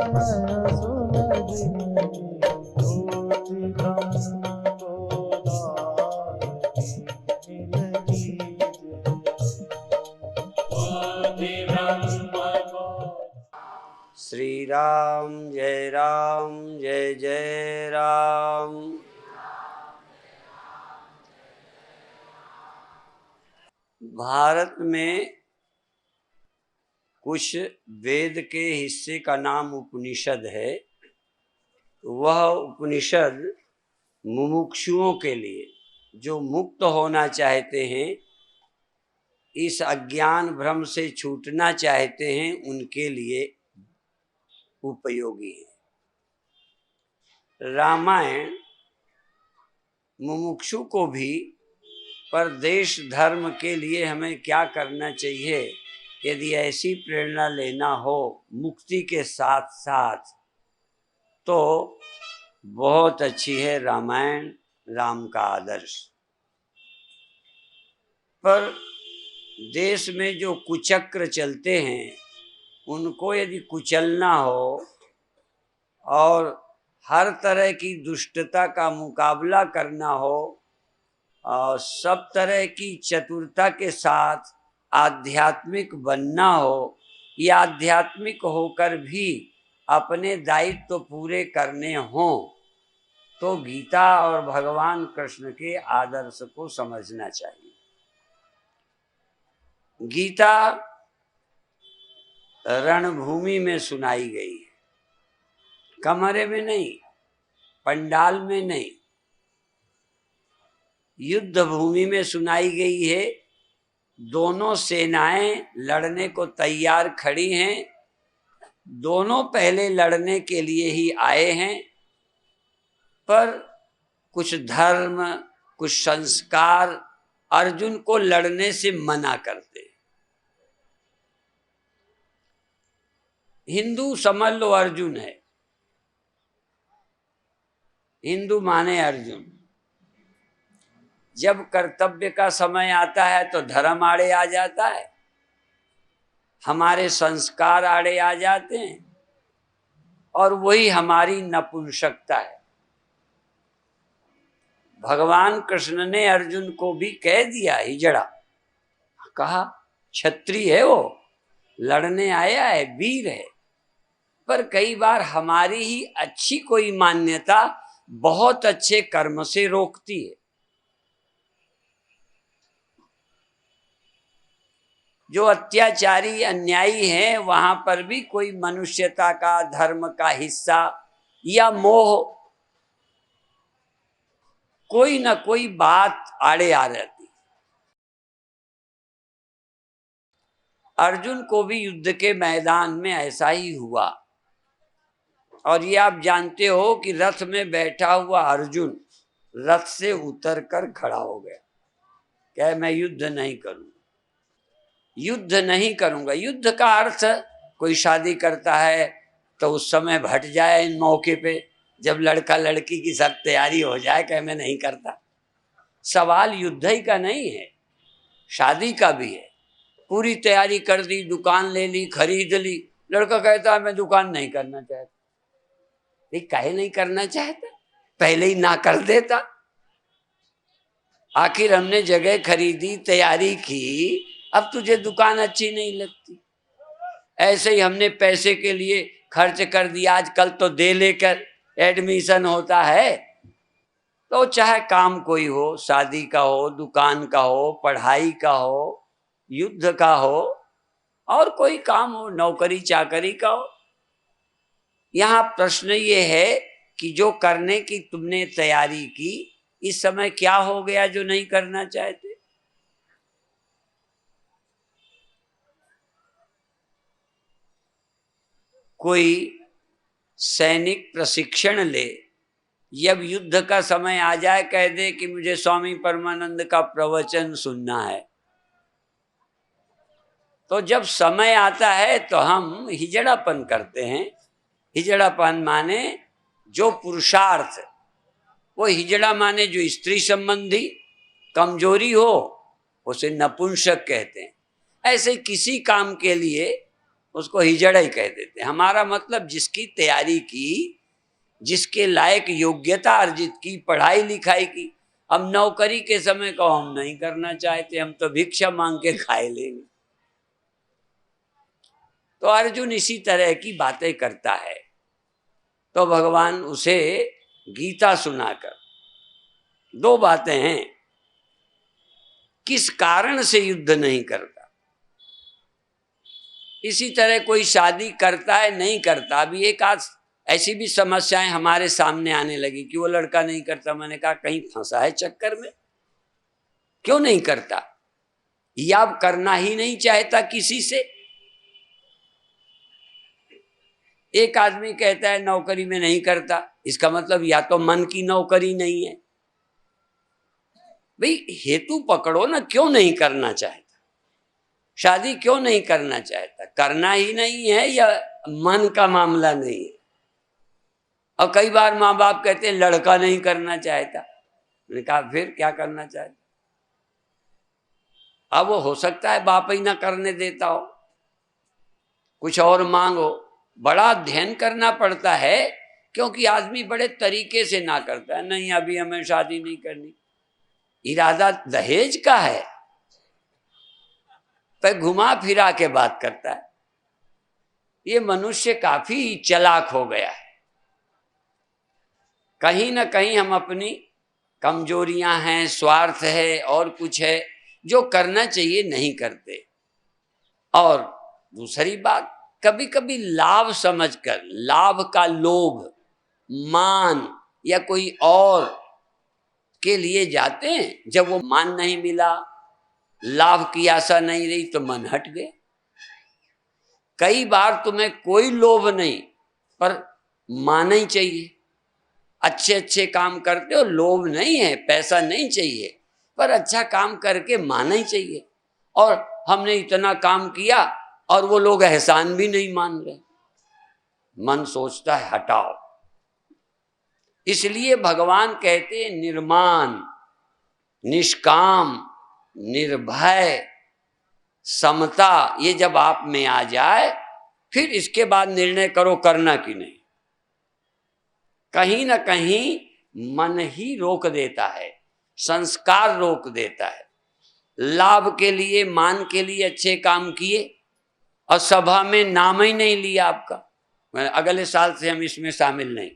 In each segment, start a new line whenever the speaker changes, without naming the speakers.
नयन सुलगी ज्योति ब्रह्म गोदावरी मिलगी ज्योति ब्रह्म गो।
श्री राम जय जय राम। भारत में कुछ वेद के हिस्से का नाम उपनिषद है। वह उपनिषद मुमुक्षुओं के लिए, जो मुक्त होना चाहते हैं, इस अज्ञान भ्रम से छूटना चाहते हैं, उनके लिए उपयोगी है। रामायण मुमुक्षु को भी, पर देश धर्म के लिए हमें क्या करना चाहिए, यदि ऐसी प्रेरणा लेना हो मुक्ति के साथ साथ, तो बहुत अच्छी है रामायण, राम का आदर्श। पर देश में जो कुचक्र चलते हैं, उनको यदि कुचलना हो और हर तरह की दुष्टता का मुकाबला करना हो और सब तरह की चतुरता के साथ आध्यात्मिक बनना हो, या आध्यात्मिक होकर भी अपने दायित्व तो पूरे करने हों, तो गीता और भगवान कृष्ण के आदर्श को समझना चाहिए। गीता रणभूमि में सुनाई गई है, कमरे में नहीं, पंडाल में नहीं, युद्ध भूमि में सुनाई गई है। दोनों सेनाएं लड़ने को तैयार खड़ी हैं, दोनों पहले लड़ने के लिए ही आए हैं, पर कुछ धर्म, कुछ संस्कार अर्जुन को लड़ने से मना करते। हिंदू समझ लो अर्जुन है, हिंदू माने अर्जुन। जब कर्तव्य का समय आता है तो धर्म आड़े आ जाता है, हमारे संस्कार आड़े आ जाते हैं, और वही हमारी नपुंसकता है। भगवान कृष्ण ने अर्जुन को भी कह दिया हिजड़ा, कहा क्षत्रिय है वो, लड़ने आया है, वीर है। पर कई बार हमारी ही अच्छी कोई मान्यता बहुत अच्छे कर्म से रोकती है। जो अत्याचारी अन्यायी हैं, वहां पर भी कोई मनुष्यता का, धर्म का हिस्सा या मोह, कोई ना कोई बात आड़े आ रहती। अर्जुन को भी युद्ध के मैदान में ऐसा ही हुआ। और ये आप जानते हो कि रथ में बैठा हुआ अर्जुन रथ से उतरकर खड़ा हो गया, क्या मैं युद्ध नहीं करूंगा, युद्ध नहीं करूंगा। युद्ध का अर्थ, कोई शादी करता है तो उस समय भट जाए इन मौके पे, जब लड़का लड़की की सब तैयारी हो जाए, कहे मैं नहीं करता। सवाल युद्ध ही का नहीं है, शादी का भी है। पूरी तैयारी कर दी, दुकान ले ली, खरीद ली, लड़का कहता है मैं दुकान नहीं करना चाहता। काहे नहीं करना चाहता, पहले ही ना कर देता। आखिर हमने जगह खरीदी, तैयारी की, अब तुझे दुकान अच्छी नहीं लगती। ऐसे ही हमने पैसे के लिए खर्च कर दिया, आजकल तो दे लेकर एडमिशन होता है। तो चाहे काम कोई हो, शादी का हो, दुकान का हो, पढ़ाई का हो, युद्ध का हो, और कोई काम हो, नौकरी चाकरी का हो, यहाँ प्रश्न ये है कि जो करने की तुमने तैयारी की, इस समय क्या हो गया जो नहीं करना चाहते? कोई सैनिक प्रशिक्षण ले, जब युद्ध का समय आ जाए कह दे कि मुझे स्वामी परमानंद का प्रवचन सुनना है, तो जब समय आता है तो हम हिजड़ापन करते हैं। हिजड़ापन माने जो पुरुषार्थ, वो हिजड़ा माने जो स्त्री संबंधी कमजोरी हो, उसे नपुंसक कहते हैं। ऐसे किसी काम के लिए उसको हिजड़ा ही कह देते हैं। हमारा मतलब जिसकी तैयारी की, जिसके लायक योग्यता अर्जित की, पढ़ाई लिखाई की। हम नौकरी के समय को हम नहीं करना चाहते, हम तो भिक्षा मांग के खाए लेंगे। तो अर्जुन इसी तरह की बातें करता है। तो भगवान उसे गीता सुनाकर, दो बातें हैं, किस कारण से युद्ध नहीं करता। इसी तरह कोई शादी करता है नहीं करता। अभी एक आज ऐसी भी समस्याएं हमारे सामने आने लगी कि वो लड़का नहीं करता। मैंने कहा कहीं फंसा है चक्कर में, क्यों नहीं करता, या करना ही नहीं चाहता किसी से। एक आदमी कहता है नौकरी में नहीं करता, इसका मतलब या तो मन की नौकरी नहीं है। भाई हेतु पकड़ो ना, क्यों नहीं करना चाहता, शादी क्यों नहीं करना चाहता, करना ही नहीं है या मन का मामला नहीं है। और कई बार माँ बाप कहते हैं लड़का नहीं करना चाहता। मैंने कहा फिर क्या करना चाहता। अब वो हो सकता है बाप ही ना करने देता हो, कुछ और मांगो। बड़ा अध्ययन करना पड़ता है, क्योंकि आदमी बड़े तरीके से ना करता है। नहीं अभी हमें शादी नहीं करनी, इरादा दहेज का है, पर घुमा फिरा के बात करता है। ये मनुष्य काफी चालाक हो गया है। कहीं ना कहीं हम अपनी कमजोरियां हैं, स्वार्थ है और कुछ है जो करना चाहिए नहीं करते। और दूसरी बात, कभी कभी लाभ समझकर, लाभ का लोभ, मान या कोई और के लिए जाते हैं। जब वो मान नहीं मिला, लाभ की आशा नहीं रही, तो मन हट गए। कई बार तुम्हें कोई लोभ नहीं, पर मान ही चाहिए। अच्छे अच्छे काम करते हो, लोभ नहीं है, पैसा नहीं चाहिए, पर अच्छा काम करके माना ही चाहिए। और हमने इतना काम किया और वो लोग एहसान भी नहीं मान रहे, मन सोचता है हटाओ। इसलिए भगवान कहते हैं निर्माण, निष्काम, निर्भय, समता, ये जब आप में आ जाए, फिर इसके बाद निर्णय करो करना कि नहीं। कहीं ना कहीं मन ही रोक देता है, संस्कार रोक देता है। लाभ के लिए, मान के लिए अच्छे काम किए और सभा में नाम ही नहीं लिया आपका, अगले साल से हम इसमें शामिल नहीं।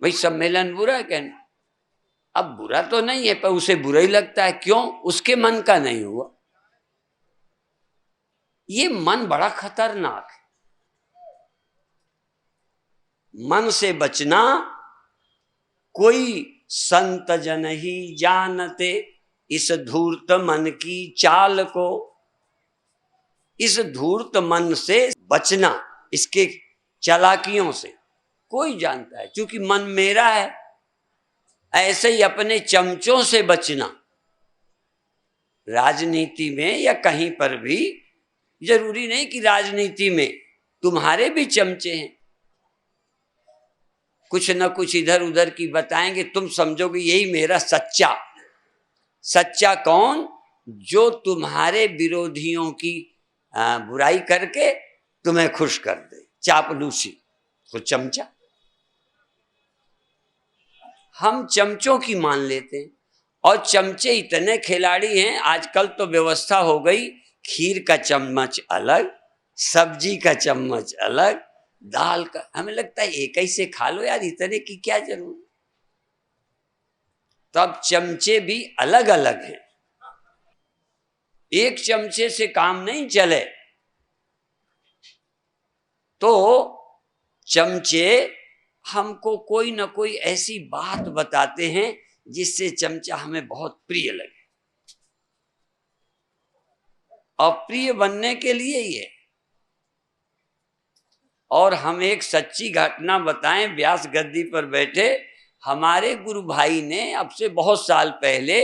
भाई सम्मेलन बुरा है कहना, अब बुरा तो नहीं है, पर उसे बुरा ही लगता है। क्यों? उसके मन का नहीं हुआ। ये मन बड़ा खतरनाक है। मन से बचना कोई संत जन ही जानते, इस धूर्त मन की चाल को। इस धूर्त मन से बचना, इसके चालाकियों से कोई जानता है, क्योंकि मन मेरा है। ऐसे ही अपने चमचों से बचना, राजनीति में या कहीं पर भी, जरूरी नहीं कि राजनीति में, तुम्हारे भी चमचे हैं, कुछ न कुछ इधर उधर की बताएंगे, तुम समझोगे यही मेरा सच्चा। सच्चा कौन? जो तुम्हारे विरोधियों की बुराई करके तुम्हें खुश कर दे, चापलूसी, तो चमचा। हम चमचों की मान लेते हैं, और चमचे इतने खिलाड़ी हैं। आजकल तो व्यवस्था हो गई, खीर का चम्मच अलग, सब्जी का चम्मच अलग, दाल का। हमें लगता है एक ही से खा लो यार, इतने की क्या जरूरत। तो अब चमचे भी अलग अलग हैं, एक चमचे से काम नहीं चले। तो चमचे हमको कोई ना कोई ऐसी बात बताते हैं जिससे चमचा हमें बहुत प्रिय लगे। और प्रिय बनने के लिए ही है। और हम एक सच्ची घटना बताएं, व्यास गद्दी पर बैठे हमारे गुरु भाई ने अब से बहुत साल पहले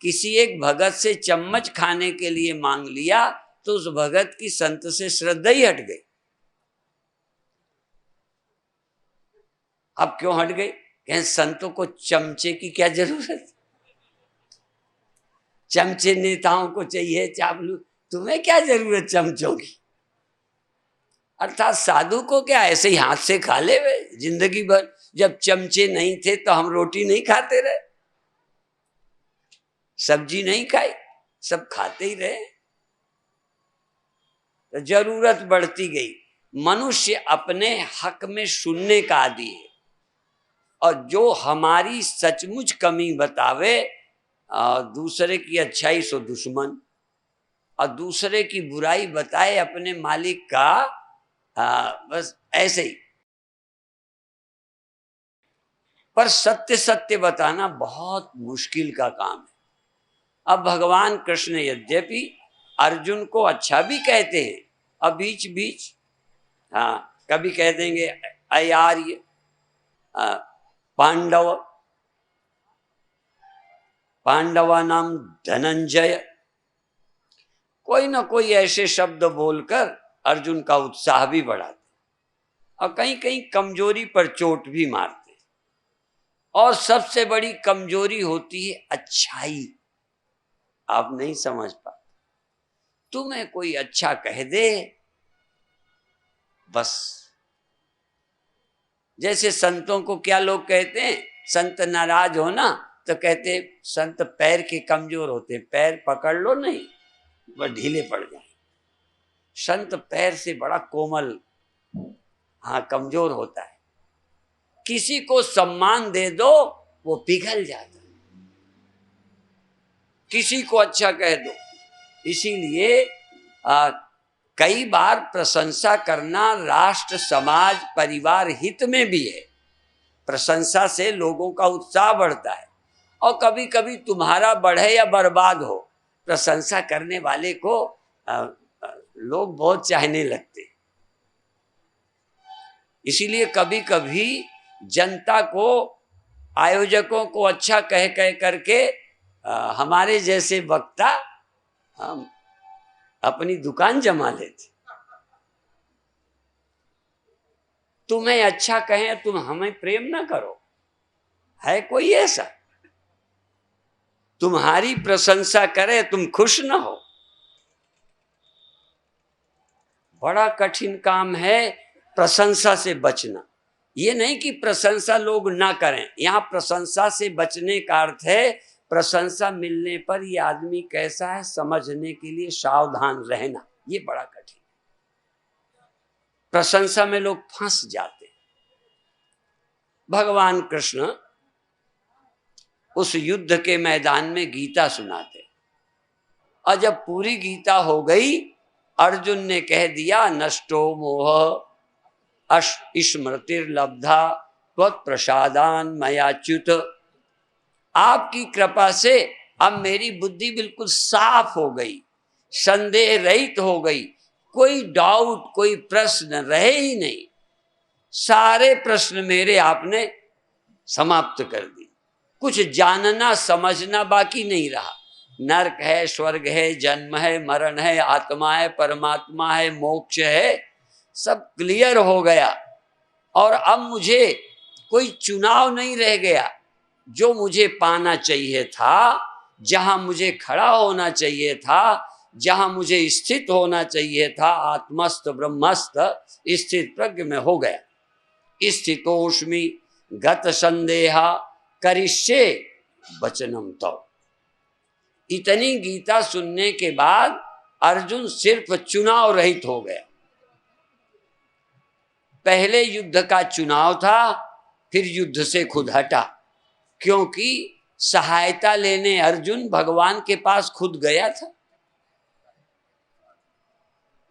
किसी एक भगत से चम्मच खाने के लिए मांग लिया, तो उस भगत की संत से श्रद्धा ही हट गई। अब क्यों हट गई? कहें संतों को चमचे की क्या जरूरत, चमचे नेताओं को चाहिए, चावलू। तुम्हें क्या जरूरत चमचों की। अर्थात साधु को क्या ऐसे ही हाथ से खा ले वे जिंदगी भर। जब चमचे नहीं थे तो हम रोटी नहीं खाते रहे, सब्जी नहीं खाई, सब खाते ही रहे। तो जरूरत बढ़ती गई। मनुष्य अपने हक में सुनने का आदी है, और जो हमारी सचमुच कमी बतावे, दूसरे की अच्छाई सो दुश्मन, और दूसरे की बुराई बताए अपने मालिक का, बस ऐसे ही। पर सत्य सत्य बताना बहुत मुश्किल का काम है। अब भगवान कृष्ण यद्यपि अर्जुन को अच्छा भी कहते हैं, अब बीच बीच कभी कह देंगे अयार्य, पांडव, पांडवा नाम धनंजय, कोई ना कोई ऐसे शब्द बोलकर अर्जुन का उत्साह भी बढ़ाते, और कहीं कहीं कमजोरी पर चोट भी मारते। और सबसे बड़ी कमजोरी होती है अच्छाई। आप नहीं समझ पाते। तुम्हें कोई अच्छा कह दे, बस। जैसे संतों को क्या लोग कहते हैं, संत नाराज हो ना तो कहते हैं संत पैर के कमजोर होते हैं, पैर पकड़ लो नहीं वह ढीले पड़ जाए। संत पैर से बड़ा कोमल, कमजोर होता है। किसी को सम्मान दे दो वो पिघल जाता है, किसी को अच्छा कह दो। इसीलिए कई बार प्रशंसा करना राष्ट्र समाज परिवार हित में भी है। प्रशंसा से लोगों का उत्साह बढ़ता है, और कभी कभी तुम्हारा बढ़े या बर्बाद हो, प्रशंसा करने वाले को लोग बहुत चाहने लगते। इसीलिए कभी कभी जनता को, आयोजकों को अच्छा कह कह करके हमारे जैसे वक्ता अपनी दुकान जमा लेते। तुम्हें अच्छा कहें, तुम हमें प्रेम ना करो, है कोई ऐसा? तुम्हारी प्रशंसा करे तुम खुश ना हो, बड़ा कठिन काम है प्रशंसा से बचना। ये नहीं कि प्रशंसा लोग ना करें, यहाँ प्रशंसा से बचने का अर्थ है प्रशंसा मिलने पर ये आदमी कैसा है समझने के लिए सावधान रहना। ये बड़ा कठिन, प्रशंसा में लोग फंस जाते। भगवान कृष्ण उस युद्ध के मैदान में गीता सुनाते, और जब पूरी गीता हो गई, अर्जुन ने कह दिया नष्टो मोह स्मृतिर्लब्धा त्वत्प्रसादान मयाच्युत। आपकी कृपा से अब मेरी बुद्धि बिल्कुल साफ हो गई, संदेह रहित हो गई, कोई डाउट, कोई प्रश्न रहे ही नहीं। सारे प्रश्न मेरे आपने समाप्त कर दिए, कुछ जानना समझना बाकी नहीं रहा। नरक है, स्वर्ग है, जन्म है, मरण है, आत्मा है, परमात्मा है, मोक्ष है, सब क्लियर हो गया। और अब मुझे कोई चुनाव नहीं रह गया। जो मुझे पाना चाहिए था, जहां मुझे खड़ा होना चाहिए था, जहां मुझे स्थित होना चाहिए था, आत्मस्थ ब्रह्मस्थ स्थित प्रज्ञ में हो गया। स्थितोष्मि गत संदेहा करिष्ये वचनम तव। इतनी गीता सुनने के बाद अर्जुन सिर्फ चुनाव रहित हो गया। पहले युद्ध का चुनाव था, फिर युद्ध से खुद हटा, क्योंकि सहायता लेने अर्जुन भगवान के पास खुद गया था।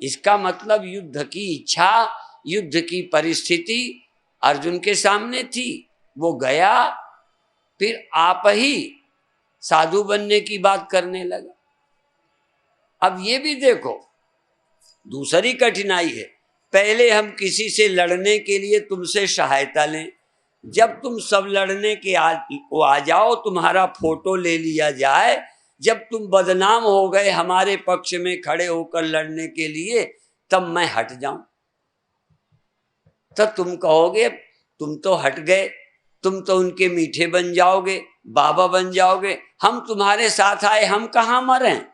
इसका मतलब युद्ध की इच्छा, युद्ध की परिस्थिति अर्जुन के सामने थी, वो गया, फिर आप ही साधु बनने की बात करने लगा। अब ये भी देखो, दूसरी कठिनाई है। पहले हम किसी से लड़ने के लिए तुमसे सहायता लें, जब तुम सब लड़ने के आ जाओ, तुम्हारा फोटो ले लिया जाए, जब तुम बदनाम हो गए हमारे पक्ष में खड़े होकर लड़ने के लिए, तब मैं हट जाऊं। तब तुम कहोगे तुम तो हट गए, तुम तो उनके मीठे बन जाओगे, बाबा बन जाओगे, हम तुम्हारे साथ आए, हम कहाँ मरें।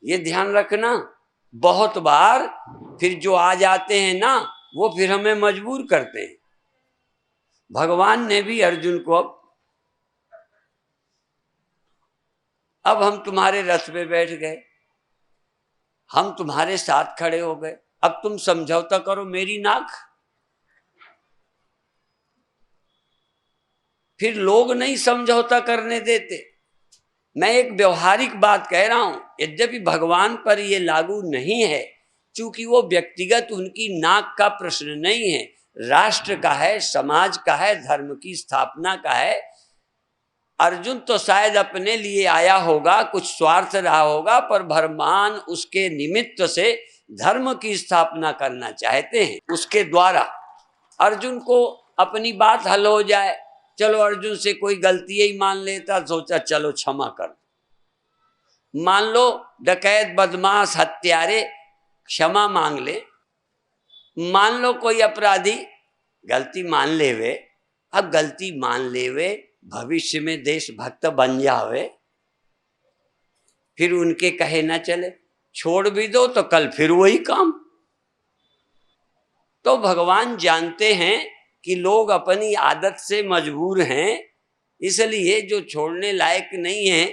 ये ध्यान रखना। बहुत बार फिर जो आ जाते हैं ना, वो फिर हमें मजबूर करते हैं। भगवान ने भी अर्जुन को अब हम तुम्हारे रथ पे बैठ गए, हम तुम्हारे साथ खड़े हो गए, अब तुम समझौता करो मेरी नाक। फिर लोग नहीं समझौता करने देते। मैं एक व्यवहारिक बात कह रहा हूं, यद्यपि भगवान पर यह लागू नहीं है, क्योंकि वो व्यक्तिगत उनकी नाक का प्रश्न नहीं है, राष्ट्र का है, समाज का है, धर्म की स्थापना का है। अर्जुन तो शायद अपने लिए आया होगा, कुछ स्वार्थ रहा होगा, पर भगवान उसके निमित्त से धर्म की स्थापना करना चाहते हैं। उसके द्वारा अर्जुन को अपनी बात हल हो जाए। चलो अर्जुन से कोई गलती ही मान लेता, सोचा चलो क्षमा कर। मान लो डकैत, बदमाश, हत्यारे क्षमा मांग ले। मान लो कोई अपराधी गलती मान लेवे, अब गलती मान लेवे, भविष्य में देशभक्त बन जावे, फिर उनके कहे ना चले, छोड़ भी दो तो कल फिर वही काम। तो भगवान जानते हैं कि लोग अपनी आदत से मजबूर हैं, इसलिए जो छोड़ने लायक नहीं है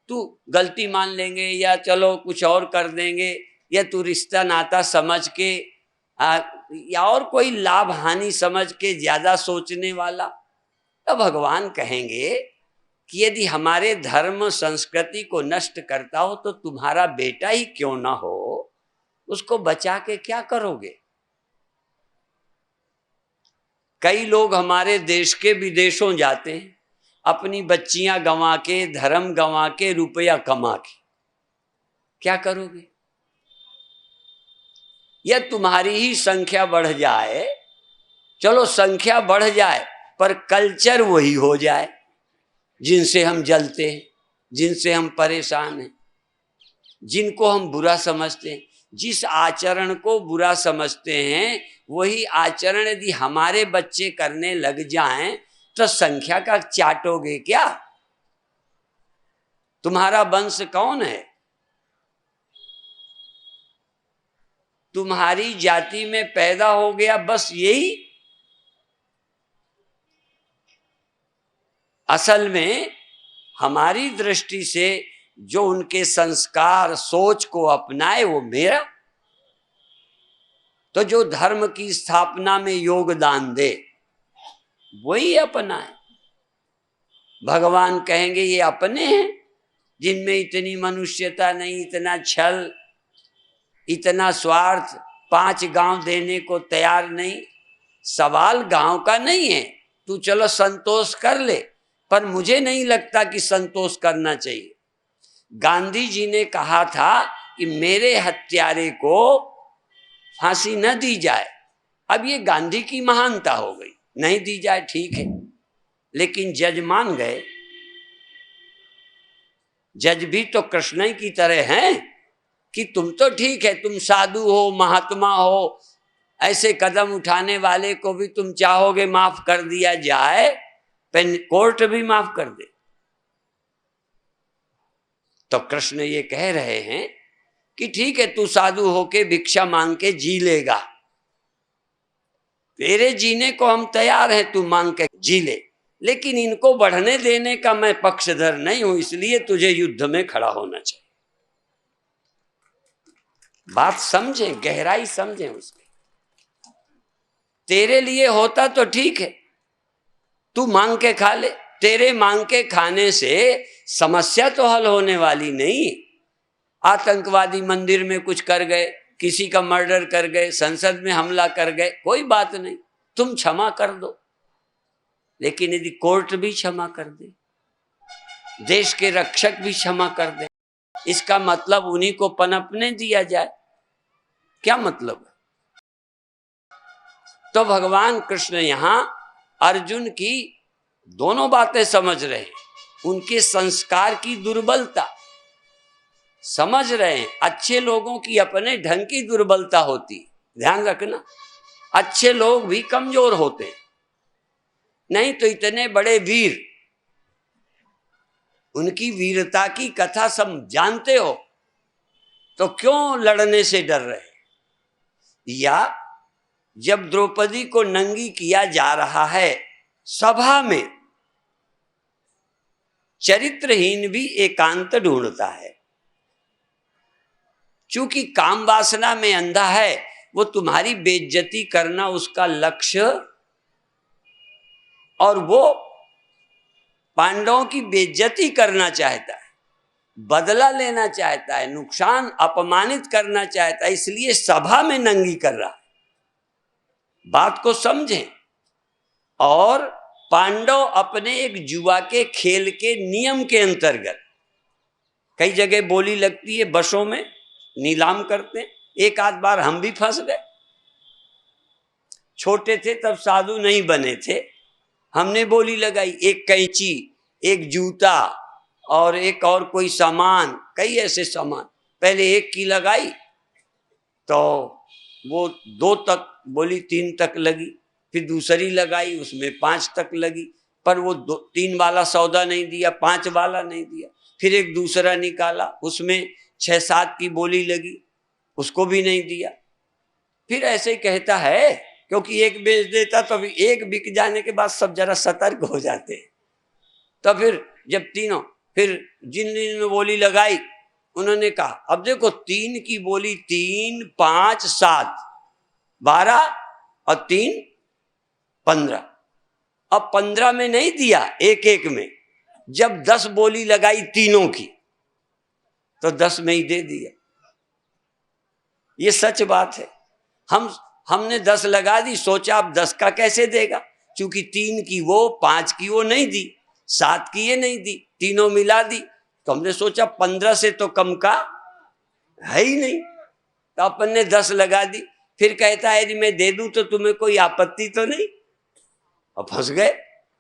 तू गलती मान लेंगे, या चलो कुछ और कर देंगे, या तू रिश्ता नाता समझ के या और कोई लाभ हानि समझ के ज्यादा सोचने वाला। तो भगवान कहेंगे कि यदि हमारे धर्म संस्कृति को नष्ट करता हो तो तुम्हारा बेटा ही क्यों ना हो, उसको बचा के क्या करोगे। कई लोग हमारे देश के विदेशों जाते हैं, अपनी बच्चियां गंवा के, धर्म गंवा के, रुपया कमा के, क्या करोगे। या तुम्हारी ही संख्या बढ़ जाए, चलो संख्या बढ़ जाए पर कल्चर वही हो जाए जिनसे हम जलते हैं, जिनसे हम परेशान हैं, जिनको हम बुरा समझते हैं। जिस आचरण को बुरा समझते हैं वही आचरण यदि हमारे बच्चे करने लग जाएं तो संख्या का चाटोगे क्या। तुम्हारा वंश कौन है, तुम्हारी जाति में पैदा हो गया, बस यही। असल में हमारी दृष्टि से जो उनके संस्कार सोच को अपनाए वो मेरा, तो जो धर्म की स्थापना में योगदान दे वही अपनाए। भगवान कहेंगे ये अपने हैं जिनमें इतनी मनुष्यता नहीं, इतना छल, इतना स्वार्थ, 5 गांव देने को तैयार नहीं। सवाल गांव का नहीं है, तू चलो संतोष कर ले, पर मुझे नहीं लगता कि संतोष करना चाहिए। गांधी जी ने कहा था कि मेरे हत्यारे को फांसी न दी जाए। अब ये गांधी की महानता हो गई, नहीं दी जाए ठीक है, लेकिन जज मान गए। जज भी तो कृष्ण ही की तरह हैं कि तुम तो ठीक है, तुम साधु हो, महात्मा हो, ऐसे कदम उठाने वाले को भी तुम चाहोगे माफ कर दिया जाए, पर कोर्ट भी माफ कर दे। तो कृष्ण ये कह रहे हैं कि ठीक है, तू साधु होके भिक्षा मांग के जी लेगा, तेरे जीने को हम तैयार हैं, तू मांग के जी ले, लेकिन इनको बढ़ने देने का मैं पक्षधर नहीं हूं, इसलिए तुझे युद्ध में खड़ा होना चाहिए। बात समझें, गहराई समझें उसकी। तेरे लिए होता तो ठीक है, तू मांग के खा ले, तेरे मांग के खाने से समस्या तो हल होने वाली नहीं। आतंकवादी मंदिर में कुछ कर गए, किसी का मर्डर कर गए, संसद में हमला कर गए, कोई बात नहीं, तुम क्षमा कर दो। लेकिन यदि कोर्ट भी क्षमा कर दे, देश के रक्षक भी क्षमा कर दे, इसका मतलब उन्हीं को पनपने दिया जाए, क्या मतलब है। तो भगवान कृष्ण यहां अर्जुन की दोनों बातें समझ रहे हैं, उनके संस्कार की दुर्बलता समझ रहे हैं। अच्छे लोगों की अपने ढंग की दुर्बलता होती, ध्यान रखना, अच्छे लोग भी कमजोर होते हैं, नहीं तो इतने बड़े वीर, उनकी वीरता की कथा सब जानते हो। तो क्यों लड़ने से डर रहे? या जब द्रौपदी को नंगी किया जा रहा है सभा में, चरित्रहीन भी एकांत ढूंढता है। चूंकि काम वासना में अंधा है, वो तुम्हारी बेइज्जती करना उसका लक्ष्य, और वो पांडवों की बेइज्जती करना चाहता है, बदला लेना चाहता है, नुकसान अपमानित करना चाहता है, इसलिए सभा में नंगी कर रहा है। बात को समझें। और पांडव अपने एक जुआ के खेल के नियम के अंतर्गत, कई जगह बोली लगती है, बसों में नीलाम करते हैं। एक आध बार हम भी फंस गए। छोटे थे तब, साधु नहीं बने थे, हमने बोली लगाई, एक कैंची, एक जूता और एक और कोई सामान, कई ऐसे सामान। पहले एक की लगाई तो वो 2 तक बोली, 3 तक लगी। फिर दूसरी लगाई, उसमें 5 तक लगी, पर वो 3 वाला सौदा नहीं दिया, 5 वाला नहीं दिया। फिर एक दूसरा निकाला, उसमें 6-7 की बोली लगी, उसको भी नहीं दिया। फिर ऐसे ही कहता है, क्योंकि एक बेच देता तो अभी एक बिक जाने के बाद सब जरा सतर्क हो जाते हैं। तो फिर जब तीनों, फिर जिन ने बोली लगाई उन्होंने कहा, अब देखो 3 की बोली, 3, 5, 7, 12 और 3, 15। अब 15 में नहीं दिया, एक एक में। जब 10 बोली लगाई तीनों की, तो 10 में ही दे दिया। ये सच बात है। हमने 10 लगा दी, सोचा अब 10 का कैसे देगा, क्योंकि 3 की वो, 5 की वो नहीं दी, 7 की ये नहीं दी, तीनों मिला दी। तो हमने सोचा 15 से तो कम का है ही नहीं, तो अपन ने 10 लगा दी। फिर कहता है, यदि मैं दे दूं तो तुम्हें कोई आपत्ति तो नहीं? अब फंस गए।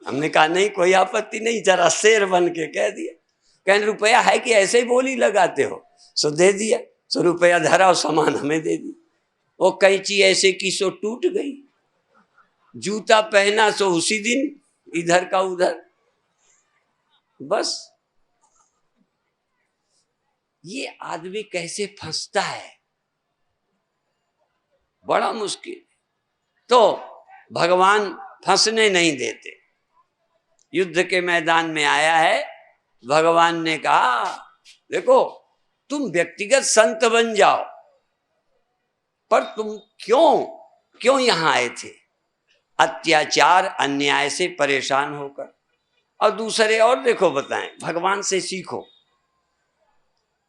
हमने कहा नहीं, कोई आपत्ति नहीं, जरा शेर बन के कह दिया। कहने रुपया है कि ऐसे ही बोली लगाते हो? सो दे दिया। सो रुपया धरा और सामान हमें दे दी। वो कैंची ऐसे की सो टूट गई, जूता पहना सो उसी दिन इधर का उधर। बस ये आदमी कैसे फंसता है, बड़ा मुश्किल। तो भगवान फंसने नहीं देते। युद्ध के मैदान में आया है, भगवान ने कहा, देखो तुम व्यक्तिगत संत बन जाओ, पर तुम क्यों यहां आए थे? अत्याचार अन्याय से परेशान होकर। और दूसरे और देखो, बताएं, भगवान से सीखो।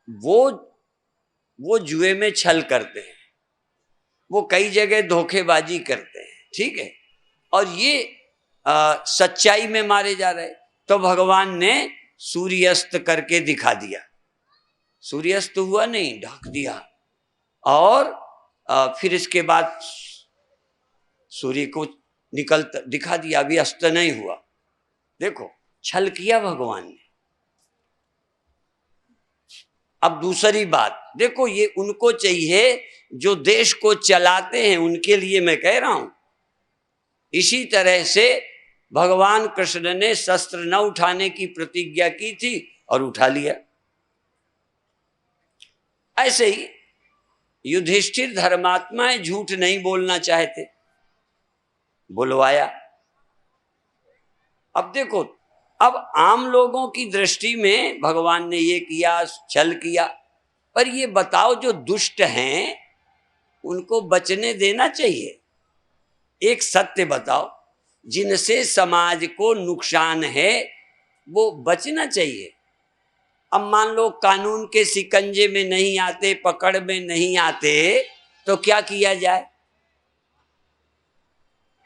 वो जुए में छल करते हैं, वो कई जगह धोखेबाजी करते हैं, ठीक है, और ये सच्चाई में मारे जा रहे। तो भगवान ने सूर्यास्त करके दिखा दिया। सूर्यास्त हुआ नहीं, ढक दिया। और फिर इसके बाद सूर्य को निकलता दिखा दिया, अभी अस्त नहीं हुआ। देखो, छल किया भगवान ने। अब दूसरी बात देखो, ये उनको चाहिए जो देश को चलाते हैं, उनके लिए मैं कह रहा हूं। इसी तरह से भगवान कृष्ण ने शस्त्र न उठाने की प्रतिज्ञा की थी और उठा लिया। ऐसे ही युधिष्ठिर धर्मात्मा है, झूठ नहीं बोलना चाहते, बुलवाया। अब देखो, अब आम लोगों की दृष्टि में भगवान ने ये किया, छल किया, पर ये बताओ जो दुष्ट हैं उनको बचने देना चाहिए। एक सत्य बताओ, जिनसे समाज को नुकसान है वो बचना चाहिए। अब मान लो कानून के शिकंजे में नहीं आते, पकड़ में नहीं आते, तो क्या किया जाए?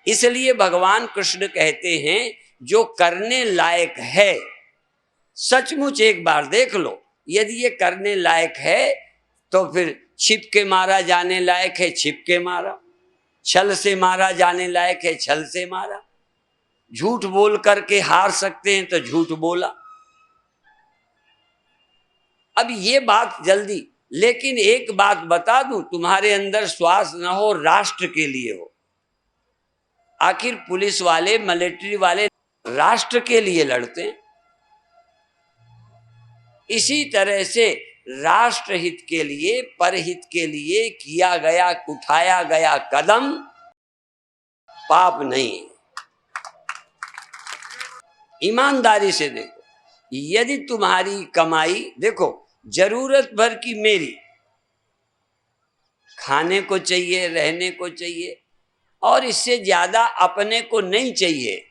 इसलिए भगवान कृष्ण कहते हैं, जो करने लायक है, सचमुच एक बार देख लो, यदि ये करने लायक है तो फिर छिप के मारा जाने लायक है, छिप के मारा। छल से मारा जाने लायक है, छल से मारा। झूठ बोल करके हार सकते हैं तो झूठ बोला। अब ये बात जल्दी, लेकिन एक बात बता दूं, तुम्हारे अंदर श्वास न हो, राष्ट्र के लिए हो। आखिर पुलिस वाले, मिलिट्री वाले राष्ट्र के लिए लड़ते हैं। इसी तरह से राष्ट्र हित के लिए, परहित के लिए किया गया, उठाया गया कदम पाप नहीं है। ईमानदारी से देखो, यदि तुम्हारी कमाई, देखो जरूरत भर की मेरी, खाने को चाहिए, रहने को चाहिए, और इससे ज्यादा अपने को नहीं चाहिए,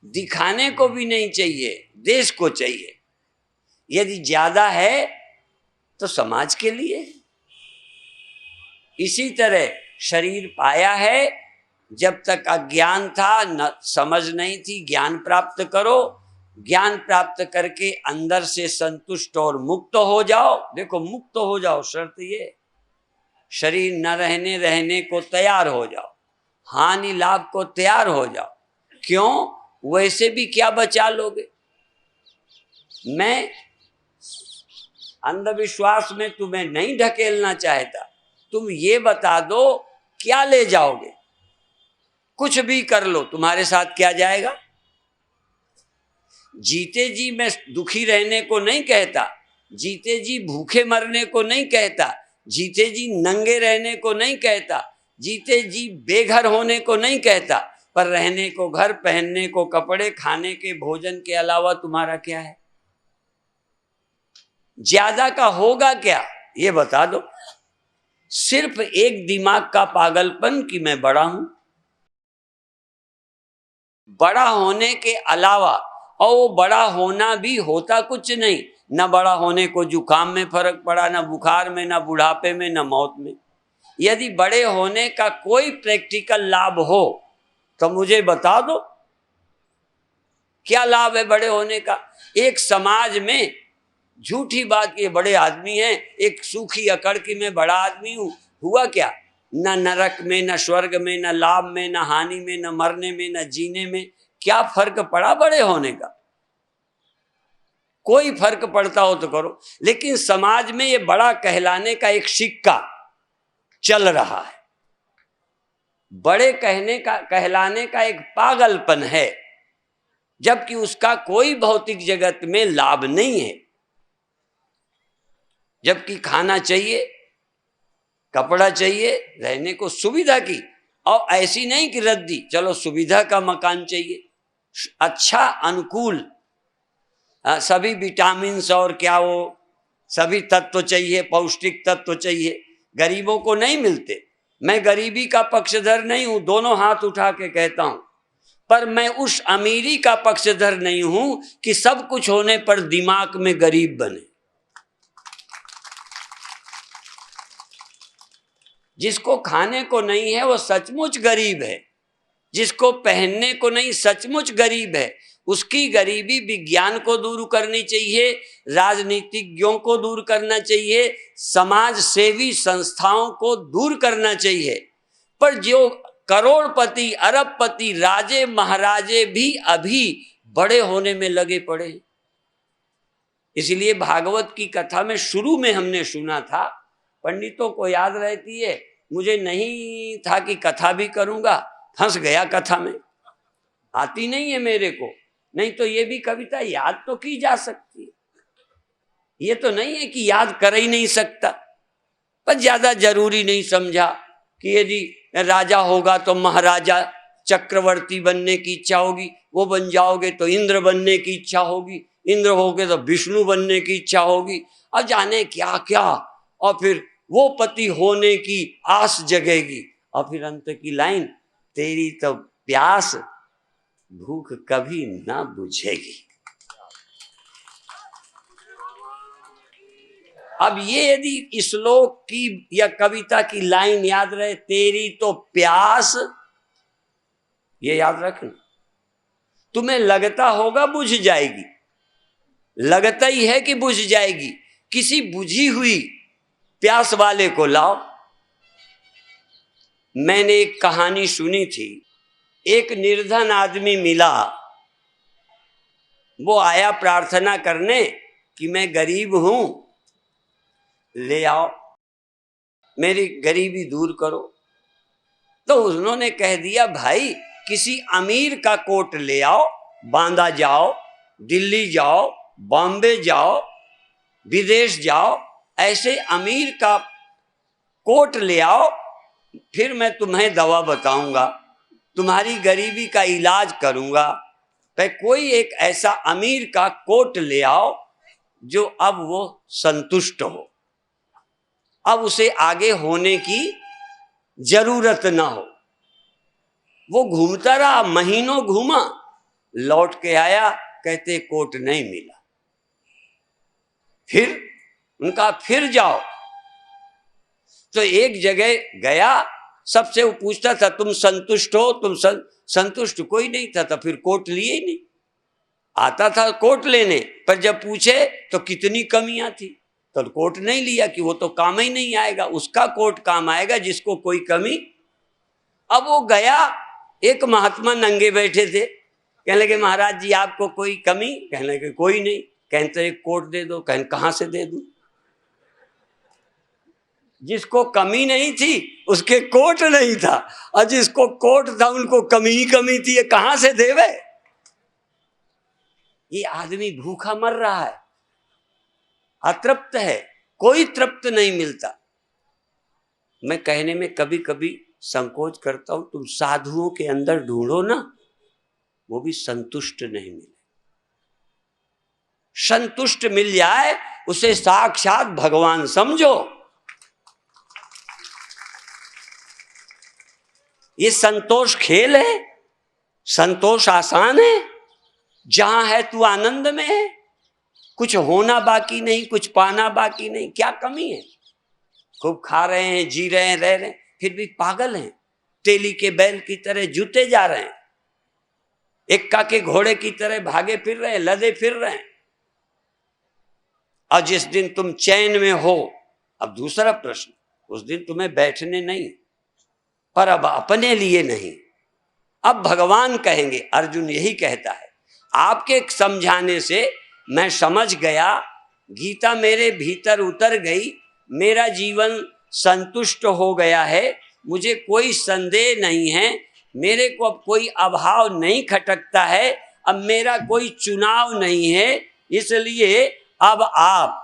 दिखाने को भी नहीं चाहिए, देश को चाहिए। यदि ज्यादा है तो समाज के लिए। इसी तरह शरीर पाया है, जब तक अज्ञान था, न समझ नहीं थी, ज्ञान प्राप्त करो, ज्ञान प्राप्त करके अंदर से संतुष्ट और मुक्त हो जाओ। देखो मुक्त हो जाओ, शर्त ये, शरीर न रहने को तैयार हो जाओ, हानि लाभ को तैयार हो जाओ। क्यों? वैसे भी क्या बचा लोगे। मैं अंधविश्वास में तुम्हें नहीं ढकेलना चाहता, तुम ये बता दो क्या ले जाओगे। कुछ भी कर लो, तुम्हारे साथ क्या जाएगा। जीते जी मैं दुखी रहने को नहीं कहता, जीते जी भूखे मरने को नहीं कहता, जीते जी नंगे रहने को नहीं कहता, जीते जी बेघर होने को नहीं कहता, पर रहने को घर, पहनने को कपड़े, खाने के भोजन के अलावा तुम्हारा क्या है। ज्यादा का होगा क्या ये बता दो। सिर्फ एक दिमाग का पागलपन कि मैं बड़ा हूं, बड़ा होने के अलावा, और वो बड़ा होना भी होता कुछ नहीं। न बड़ा होने को जुकाम में फर्क पड़ा, न बुखार में, न बुढ़ापे में, न मौत में। यदि बड़े होने का कोई प्रैक्टिकल लाभ हो तो मुझे बता दो, क्या लाभ है बड़े होने का। एक समाज में झूठी बात, ये बड़े आदमी हैं, एक सूखी अकड़ की मैं बड़ा आदमी हूं, हुआ क्या। न नरक में, न स्वर्ग में, न लाभ में, न हानि में, न मरने में, न जीने में, क्या फर्क पड़ा बड़े होने का। कोई फर्क पड़ता हो तो करो। लेकिन समाज में ये बड़ा कहलाने का एक सिक्का चल रहा है, बड़े कहलाने का एक पागलपन है, जबकि उसका कोई भौतिक जगत में लाभ नहीं है। जबकि खाना चाहिए, कपड़ा चाहिए, रहने को सुविधा की, और ऐसी नहीं कि रद्दी, चलो सुविधा का मकान चाहिए, अच्छा अनुकूल, सभी विटामिन्स और क्या वो सभी तत्व चाहिए, पौष्टिक तत्व चाहिए। गरीबों को नहीं मिलते। मैं गरीबी का पक्षधर नहीं हूं, दोनों हाथ उठा के कहता हूं, पर मैं उस अमीरी का पक्षधर नहीं हूं कि सब कुछ होने पर दिमाग में गरीब बने। जिसको खाने को नहीं है वो सचमुच गरीब है, जिसको पहनने को नहीं सचमुच गरीब है। उसकी गरीबी विज्ञान को दूर करनी चाहिए, राजनीतिज्ञों को दूर करना चाहिए, समाज सेवी संस्थाओं को दूर करना चाहिए। पर जो करोड़पति, अरबपति, राजे महाराजे भी अभी बड़े होने में लगे पड़े हैं। इसलिए भागवत की कथा में शुरू में हमने सुना था, पंडितों को याद रहती है, मुझे नहीं था कि कथा भी करूंगा, फंस गया कथा में, आती नहीं है मेरे को। नहीं तो ये भी कविता याद तो की जा सकती है, ये तो नहीं है कि याद कर ही नहीं सकता, पर ज्यादा जरूरी नहीं समझा कि यदि राजा होगा तो महाराजा, चक्रवर्ती बनने की इच्छा होगी, वो बन जाओगे तो इंद्र बनने की इच्छा होगी, इंद्र होगे तो विष्णु बनने की इच्छा होगी, और जाने क्या क्या, और फिर वो पति होने की आस जगेगी, और फिर अंत की लाइन, तेरी तो प्यास भूख कभी ना बुझेगी। अब ये यदि श्लोक की या कविता की लाइन याद रहे, तेरी तो प्यास, ये याद रखना। तुम्हें लगता होगा बुझ जाएगी, लगता ही है कि बुझ जाएगी। किसी बुझी हुई प्यास वाले को लाओ। मैंने एक कहानी सुनी थी, एक निर्धन आदमी मिला, वो आया प्रार्थना करने कि मैं गरीब हूं, ले आओ, मेरी गरीबी दूर करो। तो उन्होंने कह दिया, भाई किसी अमीर का कोट ले आओ, बांदा जाओ, दिल्ली जाओ, बॉम्बे जाओ, विदेश जाओ, ऐसे अमीर का कोट ले आओ, फिर मैं तुम्हें दवा बताऊंगा, तुम्हारी गरीबी का इलाज करूंगा। पर कोई एक ऐसा अमीर का कोट ले आओ जो अब वो संतुष्ट हो, अब उसे आगे होने की जरूरत ना हो। वो घूमता रहा, महीनों घूमा, लौट के आया, कहते कोट नहीं मिला। फिर उनका फिर जाओ, तो एक जगह गया, सबसे वो पूछता था तुम संतुष्ट हो, तुम संतुष्ट कोई नहीं था, तो फिर कोट लिए ही नहीं। आता था कोट लेने, पर जब पूछे तो कितनी कमियां थी, तो कोट नहीं लिया कि वो तो काम ही नहीं आएगा, उसका कोट काम आएगा जिसको कोई कमी। अब वो गया, एक महात्मा नंगे बैठे थे, कहने लगे महाराज जी आपको कोई कमी? कहने लगे कोई नहीं। कहते एक कोट दे दो। कहने कहां से दे दूं? जिसको कमी नहीं थी उसके कोट नहीं था, और जिसको कोट था उनको कमी ही कमी थी, ये कहां से देवे? ये आदमी भूखा मर रहा है, अतृप्त है, कोई तृप्त नहीं मिलता। मैं कहने में कभी कभी संकोच करता हूं, तुम साधुओं के अंदर ढूंढो ना, वो भी संतुष्ट नहीं मिले। संतुष्ट मिल जाए उसे साक्षात भगवान समझो। ये संतोष खेल है, संतोष आसान है। जहां है तू आनंद में है, कुछ होना बाकी नहीं, कुछ पाना बाकी नहीं। क्या कमी है? खूब खा रहे हैं, जी रहे हैं, रह रहे हैं, फिर भी पागल हैं, तेली के बैल की तरह जुते जा रहे हैं, एक्का के घोड़े की तरह भागे फिर रहे हैं, लदे फिर रहे हैं। और जिस दिन तुम चैन में हो, अब दूसरा प्रश्न, उस दिन तुम्हें बैठने नहीं, पर अब अपने लिए नहीं, अब भगवान कहेंगे। अर्जुन यही कहता है, आपके समझाने से मैं समझ गया, गीता मेरे भीतर उतर गई, मेरा जीवन संतुष्ट हो गया है, मुझे कोई संदेह नहीं है, मेरे को अब कोई अभाव नहीं खटकता है, अब मेरा कोई चुनाव नहीं है। इसलिए अब आप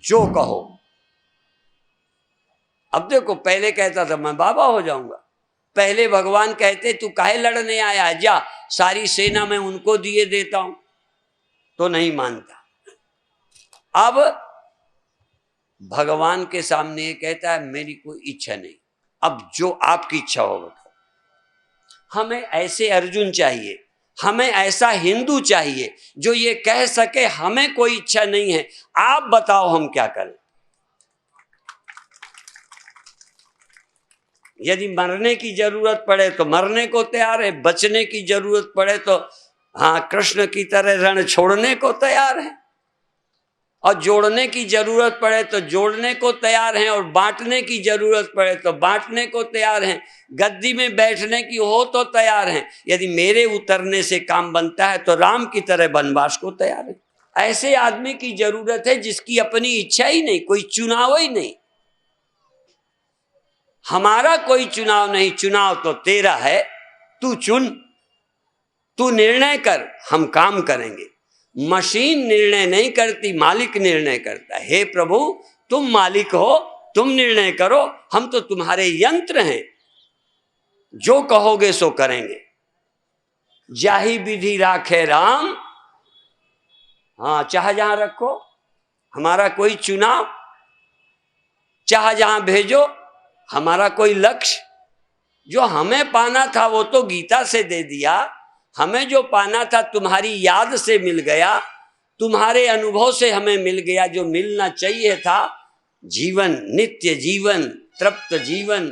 जो कहो। अब देखो, पहले कहता था मैं बाबा हो जाऊंगा, पहले भगवान कहते तू काहे लड़ने आया, जा सारी सेना मैं उनको दिए देता हूं, तो नहीं मानता। अब भगवान के सामने ये कहता है मेरी कोई इच्छा नहीं, अब जो आपकी इच्छा होगा। हमें ऐसे अर्जुन चाहिए, हमें ऐसा हिंदू चाहिए जो ये कह सके हमें कोई इच्छा नहीं है, आप बताओ हम क्या करें। यदि मरने की जरूरत पड़े तो मरने को तैयार है, बचने की जरूरत पड़े तो हाँ कृष्ण की तरह रण छोड़ने को तैयार है, और जोड़ने की जरूरत पड़े तो जोड़ने को तैयार हैं, और बांटने की जरूरत पड़े तो बांटने को तैयार हैं, गद्दी में बैठने की हो तो तैयार हैं। यदि मेरे उतरने से काम बनता है तो राम की तरह वनवास को तैयार है। ऐसे आदमी की जरूरत है जिसकी अपनी इच्छा ही नहीं, कोई चुनाव ही नहीं। हमारा कोई चुनाव नहीं, चुनाव तो तेरा है, तू चुन, तू निर्णय कर, हम काम करेंगे। मशीन निर्णय नहीं करती, मालिक निर्णय करता है। हे प्रभु तुम मालिक हो, तुम निर्णय करो, हम तो तुम्हारे यंत्र हैं, जो कहोगे सो करेंगे। जाहि विधि राखे राम, हाँ चाह जहां रखो, हमारा कोई चुनाव, चाह जहां भेजो, हमारा कोई लक्ष्य। जो हमें पाना था वो तो गीता से दे दिया, हमें जो पाना था तुम्हारी याद से मिल गया, तुम्हारे अनुभव से हमें मिल गया, जो मिलना चाहिए था। जीवन, नित्य जीवन, तृप्त जीवन,